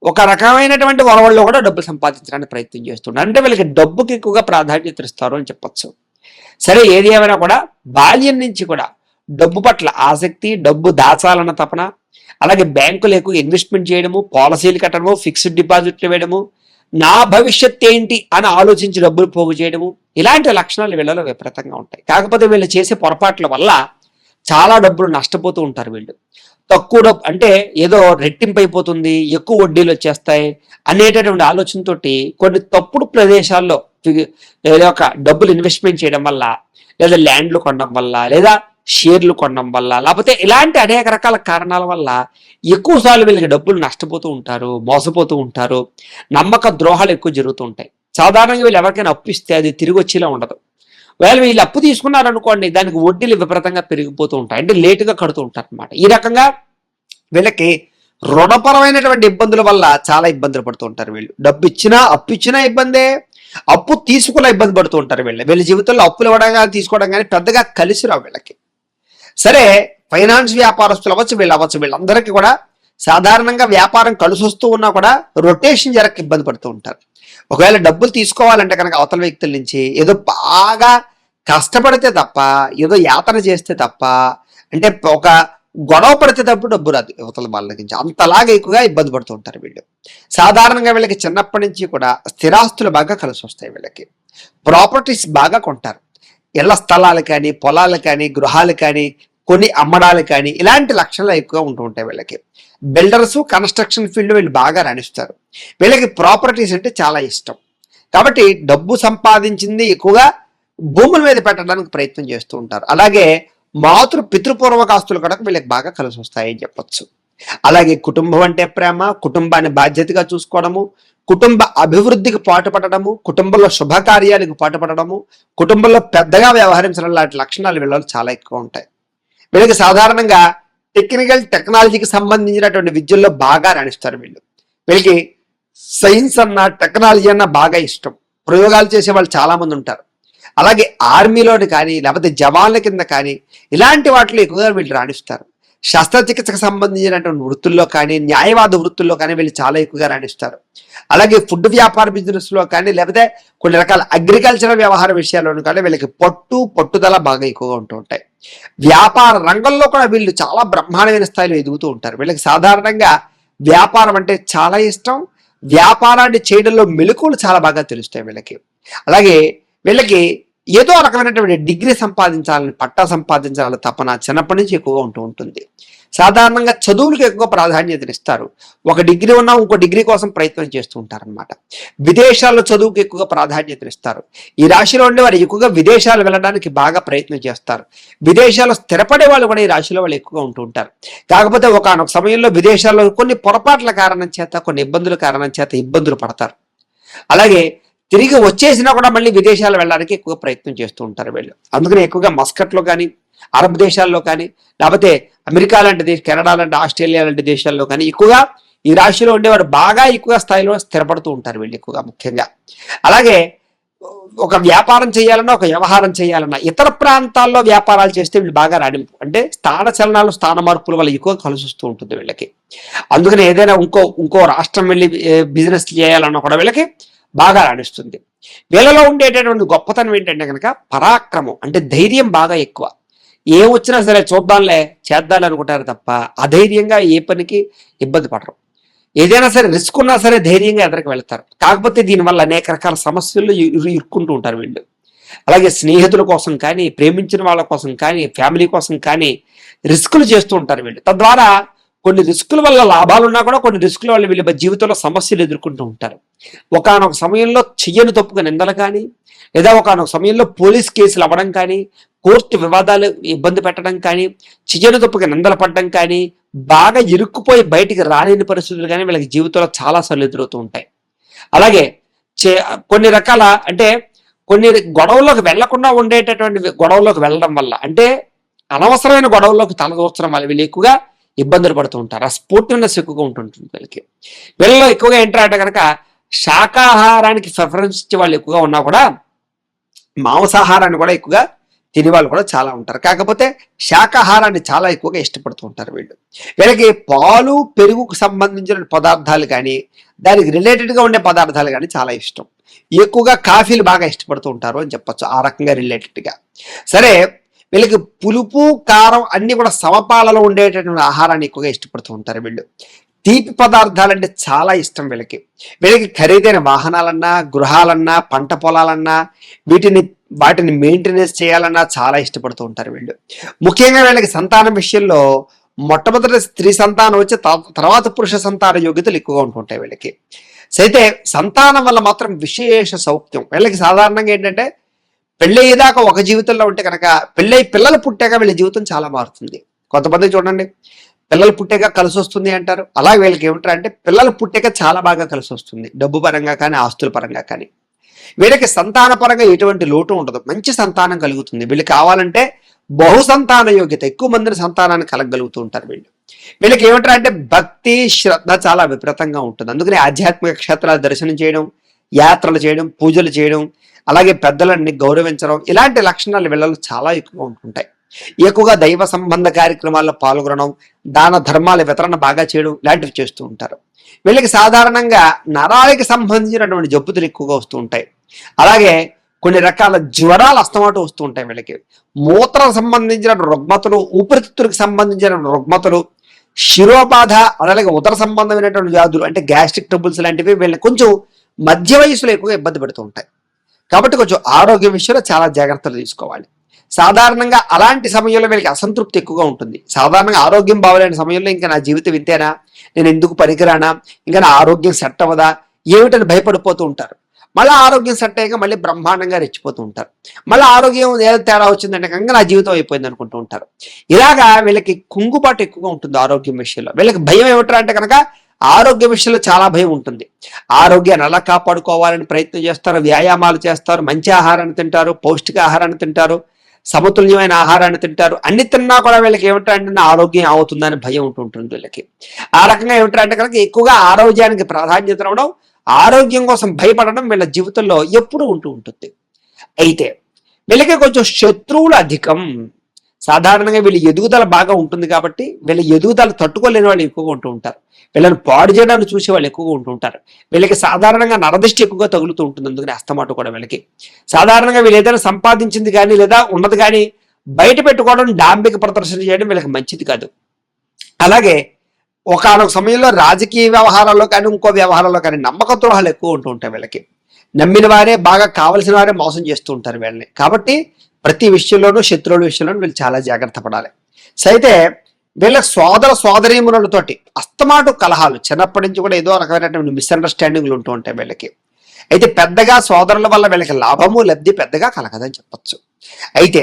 ఒక రకమైనటువంటి వరవల్లో కూడా డబ్బులు సంపాదించడానికి ప్రయత్నం చేస్తున్నారు. అంటే వీళ్ళకి డబ్బుకి ఎక్కువగా ప్రాధాన్యత ఇస్తారు అని చెప్పచ్చు. సరే, ఏది ఏమైనా కూడా బాల్యం నుంచి కూడా డబ్బు పట్ల ఆసక్తి, డబ్బు దాచాలన్న తపన, అలాగే బ్యాంకులు ఎక్కువ ఇన్వెస్ట్మెంట్ చేయడము, పాలసీలు కట్టడము, ఫిక్స్డ్ డిపాజిట్లు వేయడము, నా భవిష్యత్ ఏంటి అని ఆలోచించి డబ్బులు పోగు చేయడము, ఇలాంటి లక్షణాలు వీళ్ళలో విపరీతంగా ఉంటాయి. కాకపోతే వీళ్ళు చేసే పొరపాట్ల వల్ల చాలా డబ్బులు నష్టపోతూ ఉంటారు. వీళ్ళు తక్కువ డబ్బు అంటే ఏదో రెట్టింపు అయిపోతుంది, ఎక్కువ వడ్డీలు వచ్చేస్తాయి అనేటటువంటి ఆలోచనతోటి కొన్ని తప్పుడు ప్రదేశాల్లో డబ్బులు ఇన్వెస్ట్మెంట్ చేయడం వల్ల, లేదా ల్యాండ్లు కొనడం వల్ల, లేదా షేర్లు కొనడం వల్ల, లేకపోతే ఇలాంటి అనేక రకాల కారణాల వల్ల ఎక్కువ సార్లు వీళ్ళకి డబ్బులు నష్టపోతూ ఉంటారు, మోసపోతూ ఉంటారు, నమ్మక ద్రోహాలు ఎక్కువ జరుగుతూ ఉంటాయి. సాధారణంగా వీళ్ళు ఎవరికైనా అప్పు ఇస్తే అది తిరిగి వచ్చేలా ఉండదు. వీళ్ళు అప్పు తీసుకున్నారనుకోండి, దానికి వడ్డీలు విపరీతంగా పెరిగిపోతూ ఉంటాయి, అంటే లేటుగా కడుతూ ఉంటారు అనమాట. ఈ రకంగా వీళ్ళకి రుణపరమైనటువంటి ఇబ్బందుల వల్ల చాలా ఇబ్బందులు పడుతూ ఉంటారు. వీళ్ళు డబ్బు ఇచ్చినా అప్పు ఇచ్చినా ఇబ్బందే, అప్పు తీసుకున్న ఇబ్బంది పడుతూ ఉంటారు. వీళ్ళ జీవితంలో అప్పులు ఇవ్వడం కానీ తీసుకోవడం కానీ పెద్దగా కలిసి రావు వీళ్ళకి. సరే, ఫైనాన్స్ వ్యాపారస్తులు అవ్వచ్చు, వీళ్ళందరికీ కూడా సాధారణంగా వ్యాపారం కలిసి వస్తూ ఉన్నా కూడా రొటేషన్ జరగక ఇబ్బంది పడుతూ ఉంటారు. ఒకవేళ డబ్బులు తీసుకోవాలంటే కనుక అవతల వ్యక్తుల నుంచి ఏదో బాగా కష్టపడితే తప్ప, ఏదో యాతన చేస్తే తప్ప, అంటే ఒక గొడవ పడితే తప్ప డబ్బు రాదు యువతల వాళ్ళ నుంచి. అంతలాగా ఎక్కువగా ఇబ్బంది పడుతూ ఉంటారు వీళ్ళు. సాధారణంగా వీళ్ళకి చిన్నప్పటి నుంచి కూడా స్థిరాస్తులు బాగా కలిసి వస్తాయి. వీళ్ళకి ప్రాపర్టీస్ బాగా కొంటారు. ఇళ్ల స్థలాలు కానీ, పొలాలు కానీ, గృహాలు కానీ కొని అమ్మడాలు కానీ, ఇలాంటి లక్షణాలు ఎక్కువగా ఉంటూ ఉంటాయి వీళ్ళకి. బిల్డర్స్, కన్స్ట్రక్షన్ ఫీల్డ్ వీళ్ళు బాగా రాణిస్తారు. వీళ్ళకి ప్రాపర్టీస్ అంటే చాలా ఇష్టం. కాబట్టి డబ్బు సంపాదించింది ఎక్కువగా భూముల మీద పెట్టడానికి ప్రయత్నం చేస్తూ ఉంటారు. అలాగే పితృపూర్వక ఆస్తులు కూడా వీళ్ళకి బాగా కలిసి వస్తాయని చెప్పొచ్చు. అలాగే కుటుంబం అంటే ప్రేమ, కుటుంబాన్ని బాధ్యతగా చూసుకోవడము, కుటుంబ అభివృద్ధికి పాటుపడము, కుటుంబంలో శుభకార్యాలకు పాటుపడము, కుటుంబంలో పెద్దగా వ్యవహరించడం లాంటి లక్షణాలు వీళ్ళలో చాలా ఎక్కువ ఉంటాయి. వీళ్ళకి సాధారణంగా టెక్నాలజీకి సంబంధించినటువంటి విద్యల్లో బాగా రాణిస్తారు. వీళ్ళకి సైన్స్ అన్న, టెక్నాలజీ అన్న బాగా ఇష్టం. ప్రయోగాలు చేసే వాళ్ళు చాలా మంది ఉంటారు. అలాగే ఆర్మీలోని కానీ, లేకపోతే జవాన్ల కింద కానీ, ఇలాంటి వాటిలో ఎక్కువగా వీళ్ళు రాణిస్తారు. శస్త్రచికిత్సకు సంబంధించినటువంటి వృత్తుల్లో కానీ, న్యాయవాద వృత్తుల్లో కానీ వీళ్ళు చాలా ఎక్కువగా రాణిస్తారు. అలాగే ఫుడ్ వ్యాపార బిజినెస్ లో కానీ, లేకపోతే కొన్ని రకాల అగ్రికల్చరల్ వ్యవహార విషయాల్లోనూ కానీ వీళ్ళకి పట్టుదల బాగా ఎక్కువగా ఉంటూ ఉంటాయి. వ్యాపార రంగంలో కూడా వీళ్ళు చాలా బ్రహ్మాండమైన స్థాయిలో ఎదుగుతూ ఉంటారు. వీళ్ళకి సాధారణంగా వ్యాపారం అంటే చాలా ఇష్టం. వ్యాపారాన్ని చేయడంలో మెలకువలు చాలా బాగా తెలుస్తాయి వీళ్ళకి. అలాగే వీళ్ళకి ఏదో రకమైనటువంటి డిగ్రీ సంపాదించాలని, పట్టా సంపాదించాలని తపన చిన్నప్పటి నుంచి ఎక్కువగా ఉంటూ ఉంటుంది. సాధారణంగా చదువులకు ఎక్కువ ప్రాధాన్యతనిస్తారు. ఒక డిగ్రీ ఉన్నా ఇంకో డిగ్రీ కోసం ప్రయత్నం చేస్తూ ఉంటారనమాట. విదేశాల్లో చదువుకు ఎక్కువగా ప్రాధాన్యతనిస్తారు. ఈ రాశిలో ఉండే వారు ఎక్కువగా విదేశాలు వెళ్ళడానికి బాగా ప్రయత్నం చేస్తారు. విదేశాల్లో స్థిరపడే వాళ్ళు కూడా ఈ రాశిలో వాళ్ళు ఎక్కువగా ఉంటూ ఉంటారు. కాకపోతే ఒకనొక సమయంలో విదేశాల్లో కొన్ని పొరపాట్ల కారణం చేత, కొన్ని ఇబ్బందుల కారణం చేత ఇబ్బందులు పడతారు. అలాగే తిరిగి వచ్చేసినా కూడా మళ్ళీ విదేశాలు వెళ్ళడానికి ఎక్కువ ప్రయత్నం చేస్తూ ఉంటారు వీళ్ళు. అందుకని ఎక్కువగా మస్కట్లో కానీ, అరబ్ దేశాల్లో కానీ, లేకపోతే అమెరికా లాంటి కెనడా లాంటి, ఆస్ట్రేలియా లాంటి దేశాల్లో కానీ ఎక్కువగా ఈ రాశిలో ఉండేవారు బాగా ఎక్కువ స్థాయిలో స్థిరపడుతూ ఉంటారు వీళ్ళు ఎక్కువగా ముఖ్యంగా. అలాగే ఒక వ్యాపారం చేయాలన్నా, ఒక వ్యవహారం చేయాలన్నా, ఇతర ప్రాంతాల్లో వ్యాపారాలు చేస్తే వీళ్ళు బాగా రాణింపు, అంటే స్థాన చలనాలు, స్థాన మార్పుల వల్ల ఎక్కువ కలిసి వస్తూ ఉంటుంది వీళ్ళకి. అందుకని ఏదైనా ఇంకో రాష్ట్రం వెళ్ళి బిజినెస్ చేయాలన్నా కూడా వీళ్ళకి బాగా రాణిస్తుంది. వీళ్ళలో ఉండేటటువంటి గొప్పతనం ఏంటంటే కనుక పరాక్రమం, అంటే ధైర్యం బాగా ఎక్కువ. ఏం వచ్చినా సరే చూద్దాంలే, చేద్దాంలే అనుకుంటారు తప్ప అధైర్యంగా ఏ పనికి ఇబ్బంది పడరు. ఏదైనా సరే రిస్క్ ఉన్నా సరే ధైర్యంగా ఎదరికి వెళ్తారు. కాకపోతే దీనివల్ల అనేక రకాల సమస్యలు ఇరుక్కుంటూ ఉంటారు వీళ్ళు. అలాగే స్నేహితుల కోసం కానీ, ప్రేమించిన వాళ్ళ కోసం కానీ, ఫ్యామిలీ కోసం కానీ రిస్కులు చేస్తూ ఉంటారు వీళ్ళు. తద్వారా కొన్ని రిస్కుల వల్ల లాభాలు ఉన్నా కూడా కొన్ని రిస్కుల వల్ల వీళ్ళ జీవితంలో సమస్యలు ఎదుర్కొంటూ ఉంటారు. ఒకానొక సమయంలో చెయ్యని తప్పుగా నిందలు కానీ, లేదా ఒకానొక సమయంలో పోలీస్ కేసులు అవ్వడం కానీ, కోర్టు వివాదాలు ఇబ్బంది పెట్టడం కానీ, చెయ్యని తప్పుగా నిందలు పడడం కానీ, బాగా ఇరుక్కుపోయి బయటికి రాలేని పరిస్థితులు కానీ వీళ్ళకి జీవితంలో చాలాసార్లు ఎదురవుతూ ఉంటాయి. అలాగే కొన్ని రకాల అంటే కొన్ని గొడవల్లోకి వెళ్లకుండా ఉండేటటువంటి గొడవల్లోకి వెళ్ళడం వల్ల, అంటే అనవసరమైన గొడవల్లోకి తలదూర్చడం వల్ల వీళ్ళు ఎక్కువగా ఇబ్బందులు పడుతూ ఉంటారు. ఆ స్పోర్టివ్నెస్ ఎక్కువగా ఉంటుంటుంది వీళ్ళకి. వీళ్ళలో ఎక్కువగా ఏంటంటే కనుక శాకాహారానికి ప్రిఫరెన్స్ ఇచ్చే వాళ్ళు ఎక్కువగా ఉన్నా కూడా మాంసాహారాన్ని కూడా ఎక్కువగా తినే వాళ్ళు కూడా చాలా ఉంటారు. కాకపోతే శాకాహారాన్ని చాలా ఎక్కువగా ఇష్టపడుతూ ఉంటారు వీళ్ళు. వీళ్ళకి పాలు పెరుగుకు సంబంధించిన పదార్థాలు కానీ, దానికి రిలేటెడ్గా ఉండే పదార్థాలు కానీ చాలా ఇష్టం. ఎక్కువగా కాఫీలు బాగా ఇష్టపడుతూ ఉంటారు అని చెప్పొచ్చు, ఆ రకంగా రిలేటెడ్గా. సరే, వీళ్ళకి పులుపు కారం అన్ని కూడా సమపాలలో ఉండేటటువంటి ఆహారాన్ని ఎక్కువగా ఇష్టపడుతూ ఉంటారు వీళ్ళు. తీపి పదార్థాలంటే చాలా ఇష్టం వీళ్ళకి. వీళ్ళకి ఖరీదైన వాహనాలన్నా, గృహాలన్నా, పంట పొలాలన్నా, వాటిని మెయింటెనెన్స్ చేయాలన్నా చాలా ఇష్టపడుతూ ఉంటారు వీళ్ళు. ముఖ్యంగా వీళ్ళకి సంతానం విషయంలో మొట్టమొదటి స్త్రీ సంతానం వచ్చి తర్వాత పురుష సంతాన యోగ్యతలు ఎక్కువగా ఉంటుంటాయి వీళ్ళకి. అయితే సంతానం వల్ల మాత్రం విశేష సౌఖ్యం. వీళ్ళకి సాధారణంగా ఏంటంటే పెళ్ళయ్యేదాకా ఒక జీవితంలో ఉంటే కనుక పిల్లలు పుట్టాక వీళ్ళ జీవితం చాలా మారుతుంది. కొంతమంది చూడండి, పిల్లలు పుట్టాక కలిసి వస్తుంది అంటారు. అలా వీళ్ళకి ఏమిటారు అంటే పిల్లలు పుట్టాక చాలా బాగా కలిసి వస్తుంది, డబ్బు పరంగా కానీ, ఆస్తుల పరంగా కానీ. వీళ్ళకి సంతాన పరంగా ఎటువంటి లోటు ఉండదు, మంచి సంతానం కలుగుతుంది. వీళ్ళకి కావాలంటే బహు సంతాన యోగ్యత, ఎక్కువ మందిని సంతానాన్ని కలగలుగుతూ ఉంటారు వీళ్ళు. వీళ్ళకి ఏమిటారు అంటే భక్తి శ్రద్ధ చాలా విపరీతంగా ఉంటుంది. అందుకని ఆధ్యాత్మిక క్షేత్రాలు దర్శనం చేయడం, యాత్రలు చేయడం, పూజలు చేయడం, అలాగే పెద్దలని గౌరవించడం, ఇలాంటి లక్షణాలు వీళ్ళలో చాలా ఎక్కువగా ఉంటుంటాయి. ఎక్కువగా దైవ సంబంధ కార్యక్రమాల్లో పాల్గొనడం, దాన ధర్మాల వితరణ బాగా చేయడం, ఇలాంటివి చేస్తూ ఉంటారు. వీళ్ళకి సాధారణంగా నరాలకి సంబంధించినటువంటి జబ్బుతులు ఎక్కువగా వస్తూ ఉంటాయి. అలాగే కొన్ని రకాల జ్వరాలు అస్తమాటు వస్తూ ఉంటాయి వీళ్ళకి. మూత్రం సంబంధించిన రుగ్మతలు, ఊపిరితిత్తులకు సంబంధించిన రుగ్మతలు, శిరోబాధ, అలాగే ఉదర సంబంధమైనటువంటి వ్యాధులు అంటే గ్యాస్ట్రిక్ ట్రబుల్స్ లాంటివి వీళ్ళని కొంచెం మధ్య వయసులో ఎక్కువగా ఇబ్బంది పెడుతూ ఉంటాయి. కాబట్టి కొంచెం ఆరోగ్య విషయంలో చాలా జాగ్రత్తలు తీసుకోవాలి. సాధారణంగా అలాంటి సమయంలో వీళ్ళకి అసంతృప్తి ఎక్కువగా ఉంటుంది. సాధారణంగా ఆరోగ్యం బాగలేని సమయంలో ఇంకా నా జీవితం ఇంతేనా, నేను ఎందుకు పనికిరానా, ఇంకా నా ఆరోగ్యం సెట్ అవ్వదా, ఏమిటని భయపడిపోతూ ఉంటారు. మళ్ళీ ఆరోగ్యం సెట్ అయ్యాక మళ్ళీ బ్రహ్మాండంగా రెచ్చిపోతూ ఉంటారు. మళ్ళీ ఆరోగ్యం ఏదో తేడా వచ్చిందంటే కనుక నా జీవితం అయిపోయింది అనుకుంటూ ఉంటారు. ఇలాగా వీళ్ళకి కుంగుబాటు ఎక్కువగా ఉంటుంది ఆరోగ్యం విషయంలో. వీళ్ళకి భయం ఏమిటంటే అంటే కనుక ఆరోగ్య విషయంలో చాలా భయం ఉంటుంది. ఆరోగ్యాన్ని ఎలా కాపాడుకోవాలని ప్రయత్నం చేస్తారు, వ్యాయామాలు చేస్తారు, మంచి ఆహారాన్ని తింటారు, పౌష్టిక ఆహారాన్ని తింటారు, సమతుల్యమైన ఆహారాన్ని తింటారు. అన్ని తిన్నా కూడా వీళ్ళకి ఏమిటంటే ఆరోగ్యం అవుతుందని భయం ఉంటుంటుంది వీళ్ళకి. ఆ రకంగా ఏమిటంటే కనుక ఎక్కువగా ఆరోగ్యానికి ప్రాధాన్యత ఇవ్వడం, ఆరోగ్యం కోసం భయపడడం వీళ్ళ జీవితంలో ఎప్పుడూ ఉంటూ ఉంటుంది. అయితే వీళ్ళకి కొంచెం శత్రువులు అధికం. సాధారణంగా వీళ్ళ ఎదుగుదల బాగా ఉంటుంది కాబట్టి వీళ్ళ ఎదుగుదల తట్టుకోలేని వాళ్ళు ఎక్కువగా ఉంటూ ఉంటారు. వీళ్ళని పాడు చేయడానికి చూసే వాళ్ళు ఎక్కువగా ఉంటూ ఉంటారు. వీళ్ళకి సాధారణంగా నరదిష్టి ఎక్కువగా తగులుతూ ఉంటుంది. అందుకని అస్తమాట కూడా వీళ్ళకి సాధారణంగా వీళ్ళు ఏదైనా సంపాదించింది కానీ లేదా ఉన్నది కానీ బయట పెట్టుకోవడం, డాంబిక ప్రదర్శన చేయడం వీళ్ళకి మంచిది కాదు. అలాగే ఒకనొక సమయంలో రాజకీయ వ్యవహారాల్లో కానీ ఇంకో వ్యవహారాల్లో కానీ నమ్మక ద్రోహాలు ఎక్కువ ఉంటూ ఉంటాయి వీళ్ళకి. నమ్మిన వారే, బాగా కావలసిన వారే మోసం చేస్తూ ఉంటారు వీళ్ళని. కాబట్టి ప్రతి విషయంలోనూ శత్రువుల విషయంలోనూ వీళ్ళు చాలా జాగ్రత్త పడాలి. అయితే వీళ్ళ సోదరీమణులతోటి అస్తమాటు కలహాలు, చిన్నప్పటి నుంచి కూడా ఏదో రకమైనటువంటి మిస్అండర్స్టాండింగ్లు ఉంటూ ఉంటాయి వీళ్ళకి. అయితే పెద్దగా సోదరుల వల్ల వీళ్ళకి లాభము లబ్ధి పెద్దగా కలగదని చెప్పచ్చు. అయితే